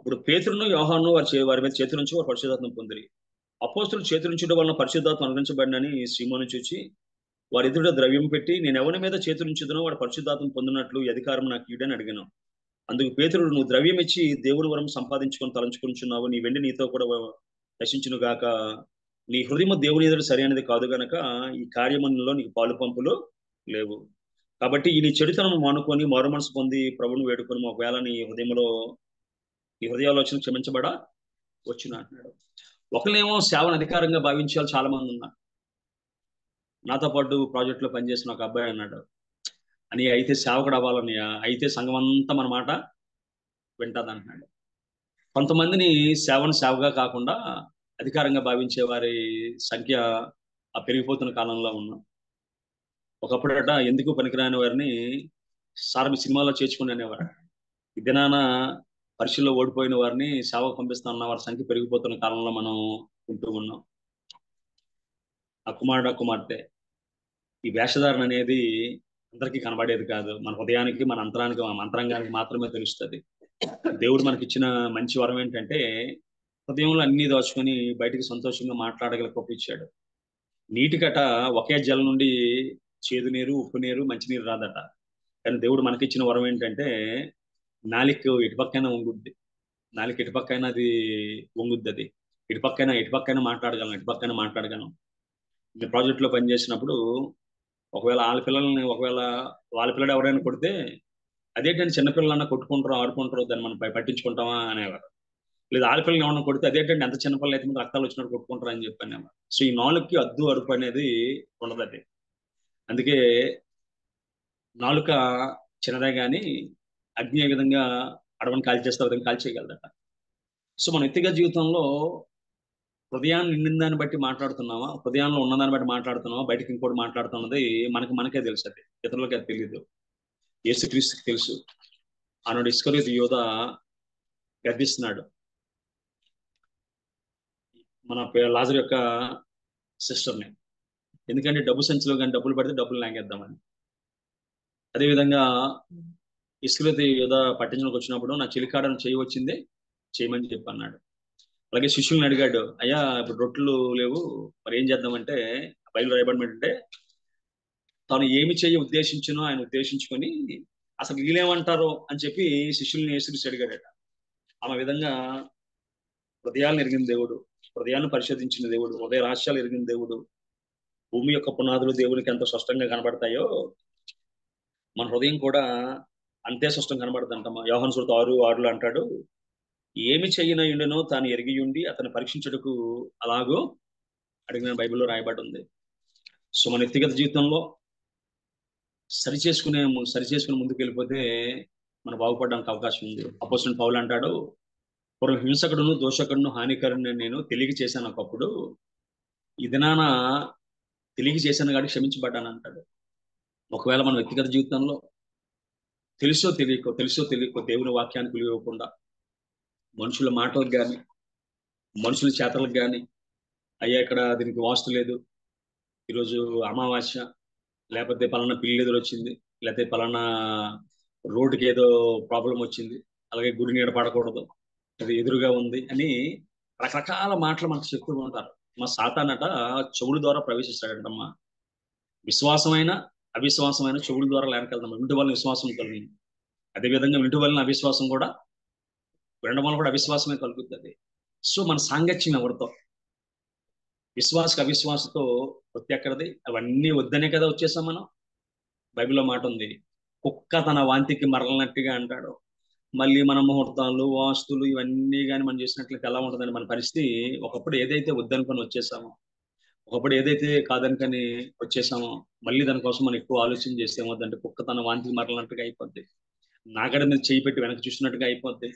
[SPEAKER 3] అప్పుడు పేతురును యోహాను వారి మీద చేతుల నుంచి వారు పరిశుద్ధాత్మ పొందిరి. అపోస్తులు చేతుల నుంచి వలన పరిశుద్ధాత్మ అనుగ్రహించబడినని సీమోను చూచి వారి ఎదుట ద్రవ్యం పెట్టి, నేను ఎవరి మీద చేతుల నుంచిదనో వాడు పరిశుద్ధాత్మ పొందినట్లు ఈ అధికారం నాకు ఇవ్వడని అడిగాను. అందుకు పేతురు, నువ్వు ద్రవ్యం ఇచ్చి దేవుని వరం సంపాదించుకొని తలంచుకుంటున్నావు, నీ వెండి నీతో కూడా నశించును గాక, నీ హృదయం దేవుని ఎదురు సరైనది కాదు గనక ఈ కార్యములో నీకు పాలు పంపులు లేవు. కాబట్టి ఈ నీ చెడుతనం మానుకొని మారు మనసు పొంది ప్రభువును వేడుకొని ఒకవేళ నీ హృదయాలోచన క్షమించబడా వచ్చిన అంటున్నాడు. ఒకళ్ళేమో సేవను అధికారంగా భావించే వాళ్ళు చాలా మంది ఉన్నారు. నాతో పాటు ప్రాజెక్టులో పనిచేసిన ఒక అబ్బాయి అన్నాడు, అని అయితే సేవకుడు అవ్వాలని, అయితే సంఘం అంతా మన మాట వింటది అంటున్నాడు. కొంతమందిని సేవగా కాకుండా అధికారంగా భావించే వారి సంఖ్య పెరిగిపోతున్న కాలంలో ఉన్నాం. ఒకప్పుడట ఎందుకు పనికిరాని వారిని సార్ మీ సినిమాలో చేర్చుకుని అనేవారు. ఈ దినాన పరీక్షల్లో ఓడిపోయిన వారిని సేవకు పంపిస్తున్న వారి సంఖ్య పెరిగిపోతున్న కాలంలో మనం ఉంటూ ఉన్నాం. ఆ కుమార్తె ఈ వేషధారణ అనేది అందరికీ కనబడేది కాదు. మన హృదయానికి, మన అంతరంగానికి మాత్రమే తెలుస్తుంది. దేవుడు మనకి ఇచ్చిన మంచి వరం ఏంటంటే హృదయంలో అన్ని దాచుకొని బయటికి సంతోషంగా మాట్లాడగల ఇచ్చాడు. నీటికట ఒకే జలం నుండి చేదు నీరు, ఉప్పు నీరు, మంచినీరు రాదట. కానీ దేవుడు మనకిచ్చిన వరం ఏంటంటే నాలిక ఇటుపక్కైనా వంగుద్ది, నాలిక ఇటుపక్కైనా అది వంగుద్ది, అది ఇటుపక్కైనా మాట్లాడగలను. నేను ప్రాజెక్టులో పనిచేసినప్పుడు ఒకవేళ వాళ్ళ పిల్లడు ఎవరైనా కొడితే అదేంటంటే చిన్నపిల్లలన్నా కొట్టుకుంటారో ఆడుకుంటారో దాన్ని మనం పట్టించుకుంటామా అనేవారు. లేదా ఆడపిల్లలు ఏమన్నా కొడితే అదేంటంటే ఎంత చిన్నపిల్లలు అయితే రక్తాలు వచ్చినట్టు కొట్టుకుంటారు అని చెప్పి అనేవారు. సో ఈ నాలుగుకి అద్దు అరుపు అనేది ఉండదు. అది అందుకే నాలుక చిన్నదే కానీ అగ్ని ఏ విధంగా అడవని కాల్చేస్తే విధంగా కాల్చేయగలదట. సో మన వ్యక్తిగత జీవితంలో హృదయాన్ని నిండిన దాన్ని బట్టి మాట్లాడుతున్నావా, హృదయంలో ఉన్నదాన్ని బట్టి మాట్లాడుతున్నావా, బయటకి ఇంకోటి మాట్లాడుతున్నది మనకే తెలుసు, అది ఇతరులకి అది తెలియదు. యేసుక్రీస్తుకి తెలుసు. ఆనాడు ఇస్కరియోతు యోధ గర్దిస్తున్నాడు మన లాజరు యొక్క సిస్టర్ని, ఎందుకంటే డబ్బు సంచిలో కానీ డబ్బులు పడితే డబ్బులు లాగేద్దామని. అదేవిధంగా ఇస్కరియోతు యోధ పట్టించడానికి వచ్చినప్పుడు నా చిలికాడను చేయవచ్చిందే చేయమని చెప్పి అన్నాడు. అలాగే శిష్యుల్ని అడిగాడు, అయ్యా ఇప్పుడు రొట్టెలు లేవు మరి ఏం చేద్దామంటే బైబిల్ రాయబడినట్టే తాను ఏమి ఉద్దేశించినో ఆయన ఉద్దేశించుకొని అసలు వీళ్ళేమంటారో అని చెప్పి శిష్యుల్ని యేసుక్రీస్తు అడిగాడట. ఆమె విధంగా హృదయాలను ఎరిగిన దేవుడు, హృదయాన్ని పరిశోధించిన దేవుడు, హృదయ రహస్యాలు ఎరిగిన దేవుడు, భూమి యొక్క పునాదులు దేవునికి ఎంత స్పష్టంగా కనబడతాయో మన హృదయం కూడా అంతే స్పష్టంగా కనబడుతుంటమ్మా. యోహాను సువార్త 6:6 అంటాడు, ఏమి చెయ్యనయుండెనో తాను ఎరిగి ఉండి అతను పరీక్షించుటకు అలాగూ అడిగిన బైబిల్లో రాయబడి ఉంది. సో మన వ్యక్తిగత జీవితంలో సరిచేసుకుని ముందుకు వెళ్ళిపోతే మనం బాగుపడడానికి అవకాశం ఉంది. అపోస్తలుడు పౌలు అంటాడు, పూర్వం హింసకుడును దోషకుడును హానికరుని నేను తెలియ చేశాను ఒకప్పుడు, ఈ దినాన తెలియ చేశాను కాబట్టి క్షమించబడ్డాను అంటాడు. ఒకవేళ మన వ్యక్తిగత జీవితంలో తెలుసో తెలియకో దేవుని వాక్యానికి విలువ ఇవ్వకుండా మనుషుల మాటలకు కానీ మనుషుల చేతలకు కానీ, అయ్యా ఇక్కడ దీనికి వాస్తు లేదు, ఈరోజు అమావాస్య, లేకపోతే పలానా పిల్లి ఎదురు వచ్చింది, లేకపోతే పలానా రోడ్డుకి ఏదో ప్రాబ్లం వచ్చింది, అలాగే గుడి నీడ పడకూడదు, అది ఎదురుగా ఉంది అని రకరకాల మాటలు మనకు చెప్తూ ఉంటారు. మా సాతానట చెవుల ద్వారా ప్రవేశిస్తాడంటమ్మా. విశ్వాసమైన అవిశ్వాసమైన చెవుల ద్వారా లేనకెళ్తాం. వింటు వలన విశ్వాసం కలిగింది, అదేవిధంగా వింటు వలన అవిశ్వాసం కూడా, వినడం వల్ల కూడా అవిశ్వాసమే కలుగుతుంది. సో మన సాంగత్యం ఎవరితో, విశ్వాసకు అవిశ్వాసతో వృత్తి ఎక్కడది? అవన్నీ వద్దనే కదా వచ్చేసాం మనం. బైబిల్లో మాట ఉంది, కుక్క తన వాంతికి మరలనట్టుగా అంటాడు. మళ్ళీ మన ముహూర్తాలు వాస్తులు ఇవన్నీ కానీ మనం చేసినట్లయితే ఎలా ఉంటుందని మన పరిస్థితి. ఒకప్పుడు ఏదైతే వద్దనుకొని వచ్చేసామో, ఒకప్పుడు ఏదైతే కాదనుకొని వచ్చేసామో, మళ్ళీ దానికోసం మనం ఎక్కువ ఆలోచన చేస్తే ఏమవుతుందంటే కుక్క తన వాంతికి మరలనట్టుగా అయిపోద్ది, నాగడ మీద చేయి పెట్టి వెనక్కి చూసినట్టుగా అయిపోద్ది.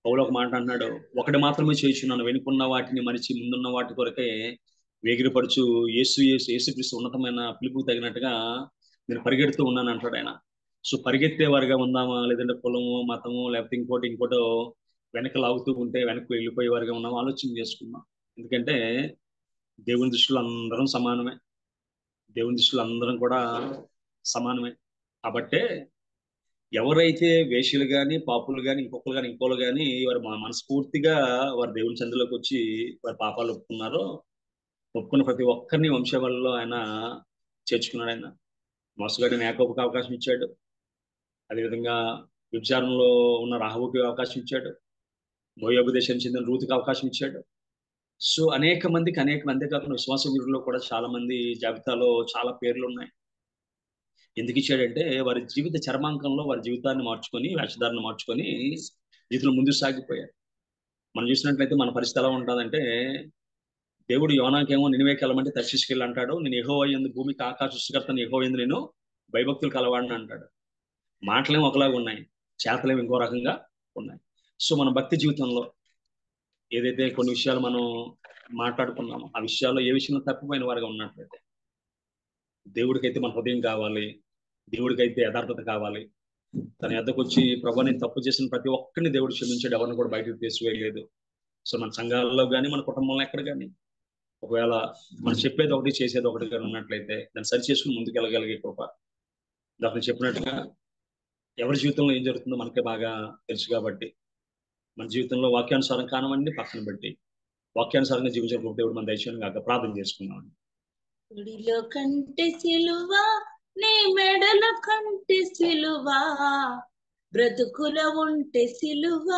[SPEAKER 3] పౌలు ఒక మాట అన్నాడు, ఒకటి మాత్రమే చేయుచున్నాను, వెనుకున్న వాటిని మరిచి ముందున్న వాటి కొరకే వేగిరపడుచు యేసుక్రీస్తు ఉన్నతమైన పిలుపుకు తగినట్టుగా నేను పరిగెడుతూ ఉన్నాను అంటాడు ఆయన. సో పరిగెత్తే వారిగా ఉందామా, లేదంటే కులము మతము లేకపోతే ఇంకోటో వెనక లాగుతూ ఉంటే వెనక్కి వెళ్ళిపోయే వారిగా ఉన్నామా ఆలోచన చేసుకున్నాం. ఎందుకంటే దేవుని దృష్టిలో అందరం సమానమే, దేవుని దృష్టిలో అందరం కూడా సమానమే. కాబట్టే ఎవరైతే వేశ్యలు కానీ పాపులు కానీ ఇంకోలు కానీ వారు మనస్ఫూర్తిగా వారు దేవుని చెందులోకి వచ్చి వారి పాపాలు ఒప్పుకున్నారో, ఒప్పుకున్న ప్రతి ఒక్కరిని వంశవాళ్ళలో ఆయన చేర్చుకున్నాడు. ఆయన మోసగాడిని యాకోబుకి అవకాశం ఇచ్చాడు, అదేవిధంగా వ్యభిచారంలో ఉన్న రాహబుకి అవకాశం ఇచ్చాడు, మోయాబు దేశానికి చెందిన రూతుకి అవకాశం ఇచ్చాడు. సో అనేక మందికి అంతేకాకుండా విశ్వాస వీరుల్లో కూడా చాలా మంది జాబితాలో చాలా పేర్లు ఉన్నాయి. ఎందుకు ఇచ్చాడంటే వారి జీవిత చర్మాంకంలో వారి జీవితాన్ని మార్చుకొని, వేషధారణ మార్చుకొని జీవితంలో ముందుకు సాగిపోయారు. మనం చూసినట్లయితే మన పరిస్థితి ఎలా ఉంటుందంటే, దేవుడు యోనాకేమో నినివేకి వెళ్ళమంటే తర్షీషుకి వెళ్ళి అంటాడు, నేను యెహోవా యందు భూమికి ఆకాశ సృష్టికర్తను యెహోవా యందు నేను భయభక్తులు కలవాడిని అంటాడు. మాటలేమో ఒకలాగా ఉన్నాయి, చేతలేమో ఇంకో రకంగా ఉన్నాయి. సో మన భక్తి జీవితంలో ఏదైతే కొన్ని విషయాలు మనం మాట్లాడుకున్నామో, ఆ విషయాల్లో ఏ విషయంలో తప్పిపోయిన వారిగా ఉన్నట్లయితే, దేవుడికైతే మన హృదయం కావాలి, దేవుడికైతే యథార్థత కావాలి. తన యొద్దకు వచ్చి ప్రభు నేను తప్పు చేసిన ప్రతి ఒక్కరిని దేవుడు క్షమించాడు, ఎవరిని కూడా బయటకు తీసివేయలేదు. సో మన సంఘాలలో కానీ మన కుటుంబంలో ఎక్కడ కానీ ఒకవేళ మనం చెప్పేది ఒకటి చేసేది ఒకటి కానీ ఉన్నట్లయితే దాన్ని సరి చేసుకుని ముందుకు వెళ్ళగలిగే కృప. దాన్ని చెప్పినట్టుగా ఎవరి జీవితంలో ఏం జరుగుతుందో మనకే బాగా తెలుసు కాబట్టి మన జీవితంలో వాక్యానుసారం కానివ్వండి పక్కన పెట్టి వాక్యానుసారంగా జీవించే దేవుడు మన దయచేయను కాక ప్రార్థన చేసుకున్నాం.
[SPEAKER 5] గుడిలో కంటే సిలువ, నీ మెడల కంటే సిలువ, బ్రతుకుల ఉంటే సిలువ,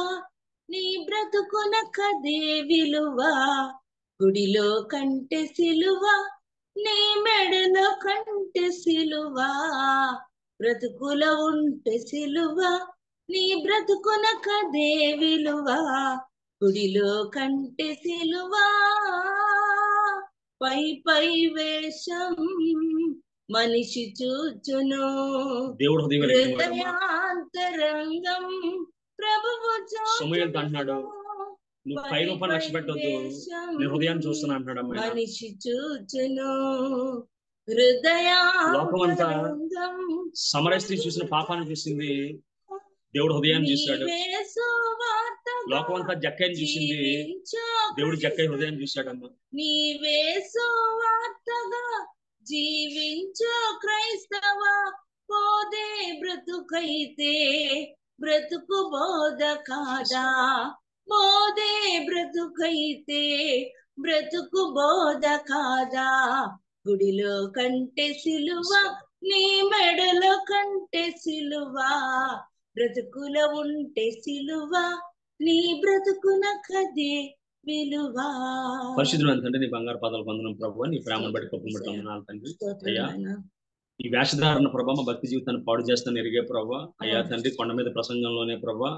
[SPEAKER 5] నీ బ్రతుకున కదే విలువ. గుడిలో కంటే సిలువ, నీ మెడల కంటే సిలువ, బ్రతుకుల ఉంటే సిలువ, నీ బ్రతుకున కదే విలువ. గుడిలో కంటే సిలువ, పై వేషం మనిషి చూచును,
[SPEAKER 3] దేవుడు
[SPEAKER 5] హృదయాంతరంగం ప్రభువు
[SPEAKER 3] అంటున్నాడు, నువ్వు పై రూపాయలు లక్ష్య పెట్టొద్దు, నేను హృదయాన్ని చూస్తున్నా అంటున్నాడు.
[SPEAKER 5] మనిషి చూచును
[SPEAKER 3] లోకమంతా
[SPEAKER 5] హృదయాంతరంగం.
[SPEAKER 3] సమరయ స్త్రీ చూసిన పాపాన్ని చూసింది, దేవుడు హృదయాన్ని చూశాడు. లోకమంతా జక్కయ్యని చూసింది, దేవుడు జక్కయ్య హృదయాన్ని చూశాడమ్మా.
[SPEAKER 5] నీవే సువార్తగా జీవించు క్రైస్తవ, పోదే బ్రతుకైతే బ్రతుకు బోధ కాదా, బోధే బ్రతుకైతే బ్రతుకు బోధ కాదా. గుడిలో కంటే సిలువ, నీ మెడలో కంటే సిలువ, బ్రతుకుల ఉంటే సిలువ, నీ బ్రతుకున కదే విలువా.
[SPEAKER 3] పరిశుద్ధుడు తండ్రి, నీ బంగారు పాదాలు పొందడం ప్రభు, నీ ప్రేమను బట్టి కృపను బట్టి వందనాలు తండ్రి. అయ్యా, ఈ వేషధారణ ప్రభా మా భక్తి జీవితాన్ని పాడు చేస్తాను ఎరిగే ప్రభా. అయ్యా తండ్రి, కొండ మీద ప్రసంగంలోనే ప్రభా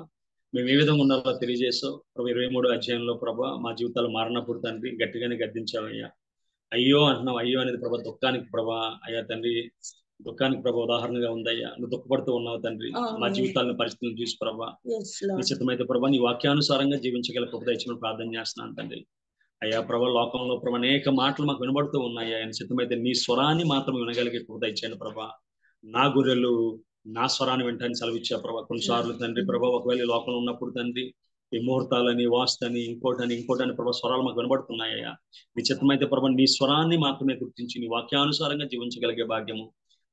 [SPEAKER 3] మేము ఏ విధంగా ఉండాలో తెలియజేసావు ప్రభు. 23వ అధ్యాయంలో ప్రభా మా జీవితాలు మారినప్పుడు తండ్రి గట్టిగానే గద్దించావయ్యా. అయ్యో అంటున్నావు. అయ్యో అనేది ప్రభా దుఃఖానికి ప్రభా. అయ్యా తండ్రి, దుఃఖానికి ప్రభా ఉదాహరణగా ఉందయ్యా. నువ్వు దుఃఖపడుతూ ఉన్నావు తండ్రి. మా జీవితాలను పరిస్థితులను చూసి ప్రభా నిశ్చితమైతే ప్రభా నీ వాక్యానుసారంగా జీవించగల కృప దయచేయమని ప్రార్థన చేస్తున్నాను తండ్రి. అయ్యా ప్రభా, లోకంలో ప్రభా అనేక మాటలు మాకు వినబడుతూ ఉన్నాయి. ఆయన సిద్ధమైతే నీ స్వరాన్ని మాత్రం వినగలిగే కృప దయచేయండి ప్రభా. నా గొర్రెలు నా స్వరాన్ని వింటాన్ని సెలవిచ్చా ప్రభా. కొన్నిసార్లు తండ్రి ప్రభా, ఒకవేళ ఈ లోకంలో ఉన్నప్పుడు తండ్రి ఈ ముహూర్తాలని, వాస్తని, ఇంకోటని ప్రభా స్వరాలు మాకు వినబడుతున్నాయ్యా. నీ చిత్తమైతే ప్రభా నీ స్వరాన్ని మాత్రమే గుర్తించి నీ వాక్యానుసారంగా జీవించగలిగే భాగ్యము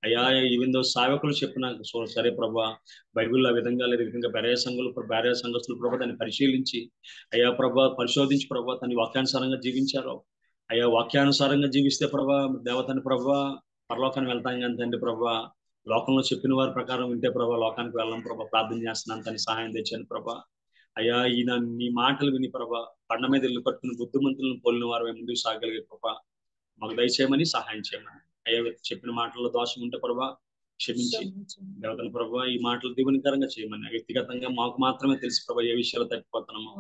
[SPEAKER 3] అయ్యా. ఈవెందో సేవకులు చెప్పిన సరే ప్రభా, బైబిల్లో ఆ విధంగా లేదు, విధంగా బేరే సంఘస్థులు ప్రభా దాన్ని పరిశీలించి అయ్యా ప్రభా పరిశోధించి ప్రభా తన వాక్యానుసారంగా జీవించారు. అయ్యా వాక్యానుసారంగా జీవిస్తే ప్రభా దేవతని ప్రభా పరలోకానికి వెళ్తాం కానీ తండ్రి ప్రభా, లోకంలో చెప్పిన వారి ప్రకారం వింటే ప్రభా లోకానికి వెళ్ళం ప్రభా. ప్రార్థన చేస్తున్నాను తన సహాయం తెచ్చాను ప్రభా. అయ్యా ఈయన నీ మాటలు విని ప్రభా పండ మీద ఇల్లు కట్టుకుని బుద్ధిమంతులను పోలిన వారు ముందుకు సాగలిగే ప్రభా మాకు దయచేయమని సహాయం చేయమని. అయ్యా చెప్పిన మాటల్లో దోషం ఉంటే ప్రభా క్షమించి దేవతల ప్రభా ఈ మాటలు దీవెనకరంగా చేయమని. వ్యక్తిగతంగా మాకు మాత్రమే తెలుసు ప్రభా ఏ విషయాలు తప్పిపోతున్నామో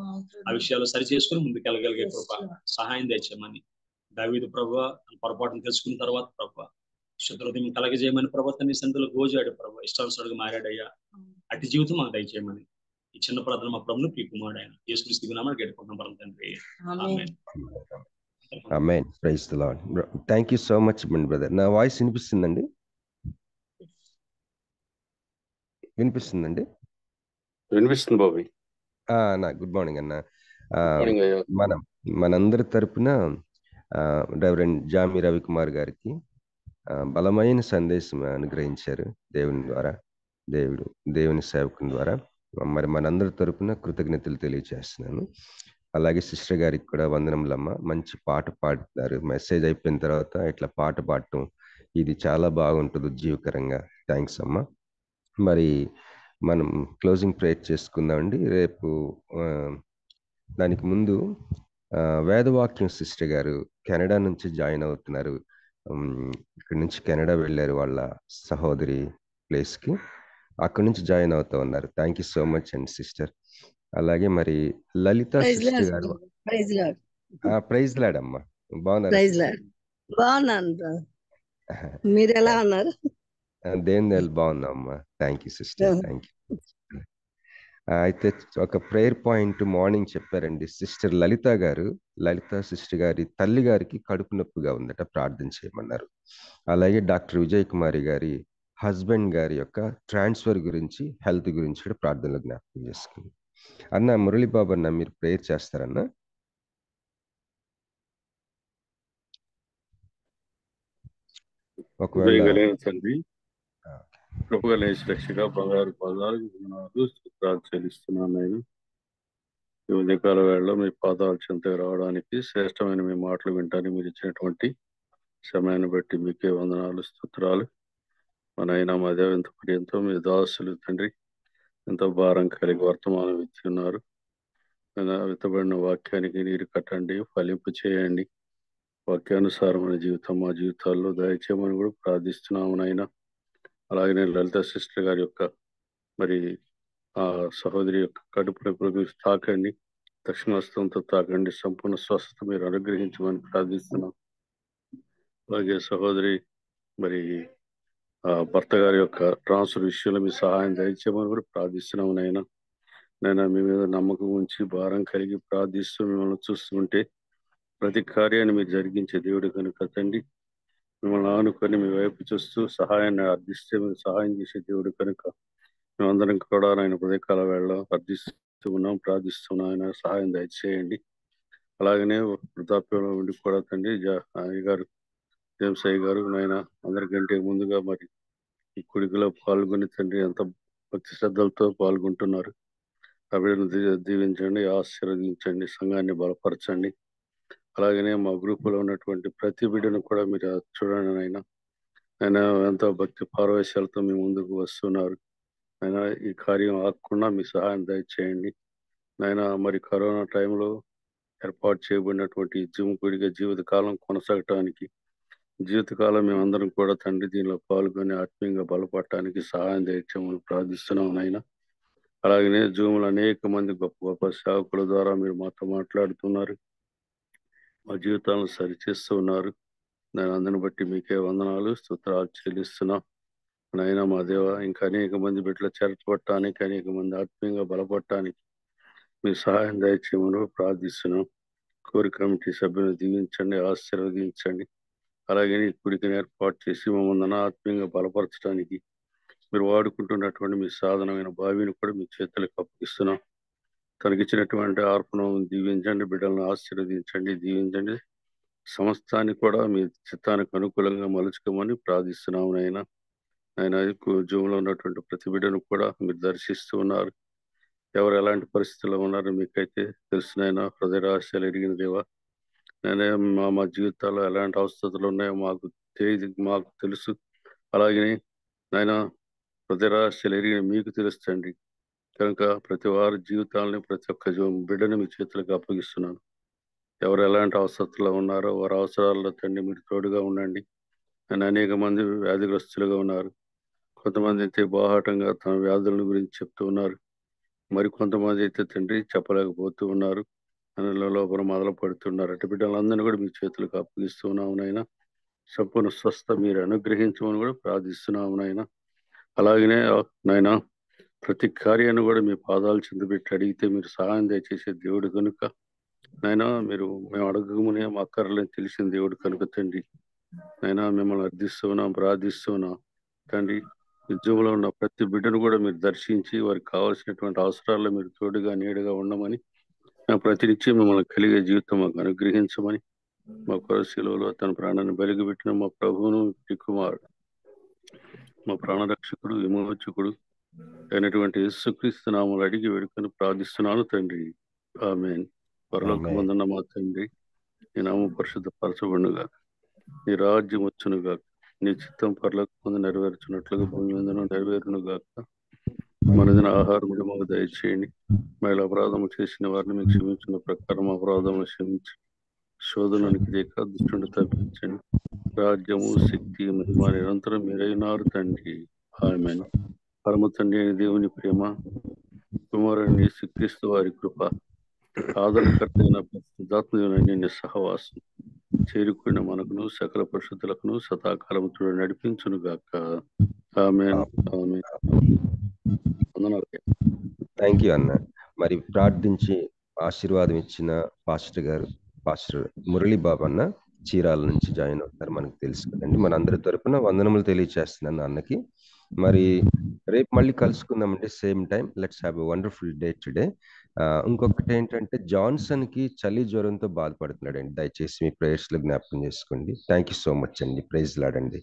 [SPEAKER 3] ఆ విషయాలు సరి చేసుకుని ముందుకు వెళ్ళగలిగే ప్రభా సహాయం తెచ్చామని. దావీదు ప్రభా పొరపాటును తెలుసుకున్న తర్వాత ప్రభా శుద్ధహృదయం కలగజేయమని ప్రభా తన సంతులు గోజాడు ప్రభా ఇష్టానుసారుగా మారాడయ్యా. అట్టి జీవితం మాకు దయచేయమని ఈ చిన్న ప్రార్థన మా ప్రభును ప్రియకుమారుడు ఆయన యేసుక్రీస్తు నామమున గడుపుకుంటున్నాం తండ్రి. ఆమేన్.
[SPEAKER 6] ఆమేన్. Praise the lord. Thank you so much brother. నా వాయిస్ వినిపిస్తుందండి? వినిపిస్తుందండి?
[SPEAKER 7] వినిపిస్తుంది బాబీ.
[SPEAKER 6] నా గుడ్ మార్నింగ్ అన్న. మనందరి తరపున రెవరెండ్ జామి రవికుమార్ గారికి బలమైన సందేశం అనుగ్రహించారు దేవుని ద్వారా, దేవుని సేవకుని ద్వారా. మరి మనందరి తరపున కృతజ్ఞతలు తెలియజేస్తున్నాను. అలాగే సిస్టర్ గారికి కూడా వందనములమ్మ. మంచి పాట పాడుతున్నారు. మెసేజ్ అయిపోయిన తర్వాత ఇట్లా పాట పాడటం ఇది చాలా బాగుంటుంది ఉజ్జీవకరంగా. థ్యాంక్స్ అమ్మ. మరి మనం క్లోజింగ్ ప్రేయర్ చేసుకుందామండి. రేపు దానికి ముందు వేదవాక్యం సిస్టర్ గారు కెనడా నుంచి జాయిన్ అవుతున్నారు. ఇక్కడి నుంచి కెనడా వెళ్ళారు వాళ్ళ సహోదరి ప్లేస్కి. అక్కడి నుంచి జాయిన్ అవుతా ఉన్నారు. థ్యాంక్ యూ సో మచ్ అండి సిస్టర్. అలాగే మరి లలిత సిస్టర్ గారు ప్రైజ్ లాడ్ అమ్మా.
[SPEAKER 8] బాగున్నాను. మీరు ఎలా ఉన్నారు?
[SPEAKER 6] దేవుని బాగున్నా అమ్మా. Thank you sister. Thank you. అయితే ఒక ప్రేయర్ పాయింట్ మార్నింగ్ చెప్పారండి సిస్టర్ లలిత సిస్టర్ గారి తల్లి గారికి కడుపు నొప్పిగా ఉందట, ప్రార్థన చేయమన్నారు. అలాగే డాక్టర్ విజయ్ కుమారి గారి హస్బెండ్ గారి యొక్క ట్రాన్స్ఫర్ గురించి, హెల్త్ గురించి కూడా ప్రార్థనలో జ్ఞాపకం చేసుకుంది. అన్న మురళీబాబు అన్న, మీరు ప్రేయర్ చేస్తారన్నా? ఒకవేళ
[SPEAKER 7] తండ్రి కృపగల రక్షగా బంగారు పాదాలకు చెల్లిస్తున్నాను. నేను ఈ ఉదయకాల వేళలో మీ పాదాల చెంతకు రావడానికి, శ్రేష్టమైన మీ మాటలు వినడానికి మీరు ఇచ్చినటువంటి సమయాన్ని బట్టి మీకే వందనాలు, స్తోత్రాలు. మన అయినా మా దేవ ఎంతో మీ దాసులు తండ్రి ఎంతో భారం కలిగి వర్తమానం ఇచ్చి ఉన్నారు. విత్తబడిన వాక్యానికి నీరు కట్టండి, ఫలింపు చేయండి. వాక్యానుసారమైన జీవితం మా జీవితాల్లో దయచేయమని కూడా ప్రార్థిస్తున్నాము నాయన. అలాగే నేను లలిత సిస్టర్ గారి యొక్క మరి ఆ సహోదరి యొక్క కడుపునప్పుడు మీరు తాకండి, దక్షిణాస్తంతో తాకండి, సంపూర్ణ స్వస్థత మీరు అనుగ్రహించమని ప్రార్థిస్తున్నాం. అలాగే సహోదరి మరి భర్త గారి యొక్క ట్రాన్స్ఫర్ విషయంలో మీ సహాయం దయచేయమని కూడా ప్రార్థిస్తున్నాము నాయన. నేను మీ మీద నమ్మకం ఉంచి భారం కలిగి ప్రార్థిస్తూ మిమ్మల్ని చూస్తుంటే ప్రతి కార్యాన్ని మీరు జరిగించే దేవుడు కనుక తండ్రి, మిమ్మల్ని ఆనుకొని మీ వైపు చూస్తూ సహాయాన్ని అర్థిస్తే మీరు సహాయం చేసే దేవుడు కనుక మేమందరం కూడా ఆయన ఉదయకాల వేళ అర్థిస్తూ ఉన్నాం, ప్రార్థిస్తున్నాం. ఆయన సహాయం దయచేయండి. అలాగనే వృద్ధాప్యంలో ఉండి కూడా తండ్రి అయ్యగారు జేమ్స్ అయ్య గారు నాయన అందరికంటే ముందుగా మరి ఈ కుడికలో పాల్గొని తండ్రి ఎంత భక్తి శ్రద్ధలతో పాల్గొంటున్నారు. అభివృద్ధి దీవించండి, ఆశీర్వదించండి, సంఘాన్ని బలపరచండి. అలాగనే మా గ్రూపులో ఉన్నటువంటి ప్రతి బిడ్డను కూడా మీరు చూడండి నాయన. ఆయన ఎంతో భక్తి పారవేశాలతో మీ ముందుకు వస్తున్నారు. ఆయన ఈ కార్యం ఆగకుండా మీ సహాయం దయచేయండి నాయన. మరి కరోనా టైంలో ఏర్పాటు చేయబడినటువంటి జీవకుడిగా జీవితకాలం కొనసాగటానికి, జీవితకాలం మేమందరం కూడా తండ్రి దీనిలో పాల్గొని ఆత్మీయంగా బలపడటానికి సహాయం దయచేయమని ప్రార్థిస్తున్నాం నాయన. అలాగనే జూములు అనేక మంది గొప్ప గొప్ప సేవకుల ద్వారా మీరు మాతో మాట్లాడుతున్నారు, మా జీవితాలను సరిచేస్తూ ఉన్నారు. దాని అందరిని బట్టి మీకే వందనాలు, స్తుత్రాలు చెల్లిస్తున్నాం నాయన. మా దేవ, ఇంకా అనేక మంది బిడ్డలు చేర్చబట్టడానికి, అనేక మంది ఆత్మీయంగా బలపడటానికి మీ సహాయం దయచేయమని ప్రార్థిస్తున్నాం. కోరి కమిటీ సభ్యులను దీవించండి, ఆశీర్వదించండి. అలాగే ఈ కుడికని ఏర్పాటు చేసి మమ్మల్ని ఆత్మీయంగా బలపరచడానికి మీరు వాడుకుంటున్నటువంటి మీ సాధనమైన భావిని కూడా మీ చేతులకు అప్పగిస్తున్నాం. తనకిచ్చినటువంటి అర్పణను దీవించండి, బిడ్డలను ఆశీర్వదించండి, దీవించండి. సమస్తాన్ని కూడా మీ చిత్తానికి అనుకూలంగా మలుచుకోమని ప్రార్థిస్తున్నాము నాయన. ఆయన జూమ్లో ఉన్నటువంటి ప్రతి బిడ్డను కూడా మీరు దర్శిస్తూ ఉన్నారు. ఎవరు ఎలాంటి పరిస్థితుల్లో ఉన్నారో మీకైతే తెలుసునైనా. హృదయ రహస్యాలు ఎరిగిన దేవా, నేనే మా జీవితాల్లో ఎలాంటి అవస్థలు ఉన్నాయో మాకు తెలుసు. అలాగే నాయన, హృదయ రహస్యాలు ఎరిగిన మీకు తెలుస్తండి. కనుక ప్రతి వారి జీవితాలని, ప్రతి ఒక్క బిడ్డని మీ చేతులకు అప్పగిస్తున్నాను. ఎవరు ఎలాంటి అవసరాల్లో ఉన్నారో వారి అవసరాల్లో తండ్రి మీరు తోడుగా ఉండండి. ఆయన అనేక మంది వ్యాధిగ్రస్తులుగా ఉన్నారు. కొంతమంది అయితే బాహాటంగా తమ వ్యాధుల గురించి చెప్తూ ఉన్నారు. మరి కొంతమంది అయితే తండ్రి చెప్పలేకపోతూ ఉన్నారు, లోపల మొదలు పడుతున్నారు. అటు బిడ్డలందరినీ కూడా మీ చేతులకు అప్పగిస్తున్నాము నాయన. సంపూర్ణ స్వస్థ మీరు అనుగ్రహించమని కూడా ప్రార్థిస్తున్నాము నాయన. అలాగనే నాయన, ప్రతి కార్యాన్ని కూడా మీ పాదాలు చెందబెట్టి అడిగితే మీరు సహాయం దయచేసే దేవుడు కనుక నాయన, మేము అడగమునే మా అక్కర్లని తెలిసిన దేవుడు కనుక తండ్రి నాయన, మిమ్మల్ని అర్థిస్తున్నాం, ప్రార్థిస్తున్నాం తండ్రి. ఉద్యోగంలో ఉన్న ప్రతి బిడ్డను కూడా మీరు దర్శించి వారికి కావాల్సినటువంటి అవసరాల్లో మీరు తోడుగా నీడగా ఉండమని, ప్రతినిత్యం మిమ్మల్ని కలిగే జీవితం మాకు అనుగ్రహించమని, మా కొరశిలో తన ప్రాణాన్ని బలిగిపెట్టిన మా ప్రభువును కుమారుడు, మా ప్రాణరక్షకుడు, విమోచకుడు అయినటువంటి యేసుక్రీస్తు నామములో అడిగి వేడుకొని ప్రార్థిస్తున్నాను తండ్రి, ఆమేన్. పరలోకమందున్న మా తండ్రి, నీ నామం పరిశుద్ధపరచబడునుగా, నీ రాజ్యం వచ్చునుగా, నీ చిత్తం పరలోకమందు నెరవేర్చున్నట్లుగా భూమి మీద నెరవేరునుగాక. మనదిన ఆహారం మాకు దయచేయండి, మళ్ళీ అపరాధము చేసిన వారిని మీకు క్షమించిన ప్రకారం అపరాధములు క్షమించి, శోధననికి లేక దుష్టుని తప్పించండి. రాజ్యము, శక్తి, మహిమ నిరంతరం మీరైనారు తండ్రి, ఆమేన్. పరమ తండ్రి అయిన దేవుని ప్రేమ, కుమారుని యేసుక్రీస్తు వారి కృప, ఆదరణకర్త అయిన పరిశుద్ధాత్మ సహవాసం చేరుకున్న మనకును సకల పరిశుద్ధులకును సదాకాలముతో నడిపించును గాక. ఆమేన్, ఆమేన్.
[SPEAKER 6] థ్యాంక్ యూ అన్న. మరి ప్రార్థించి ఆశీర్వాదం ఇచ్చిన పాస్టర్ మురళీ బాబు అన్న చీరాల నుంచి జాయిన్ అవుతారు, మనకు తెలుసు కదండి. మన అందరి తరపున వందనములు తెలియచేస్తున్నాను అన్నకి. మరి రేపు మళ్ళీ కలుసుకుందామండి, same time. Let's have a wonderful day today. ఇంకొకటి ఏంటంటే, జాన్సన్ కి చలి జ్వరంతో బాధపడుతున్నాడండి. దయచేసి మీ ప్రేయర్స్ లో జ్ఞాపకం చేసుకోండి. థ్యాంక్ యూ సో మచ్ అండి. ప్రైజ్ లార్డ్ అండి.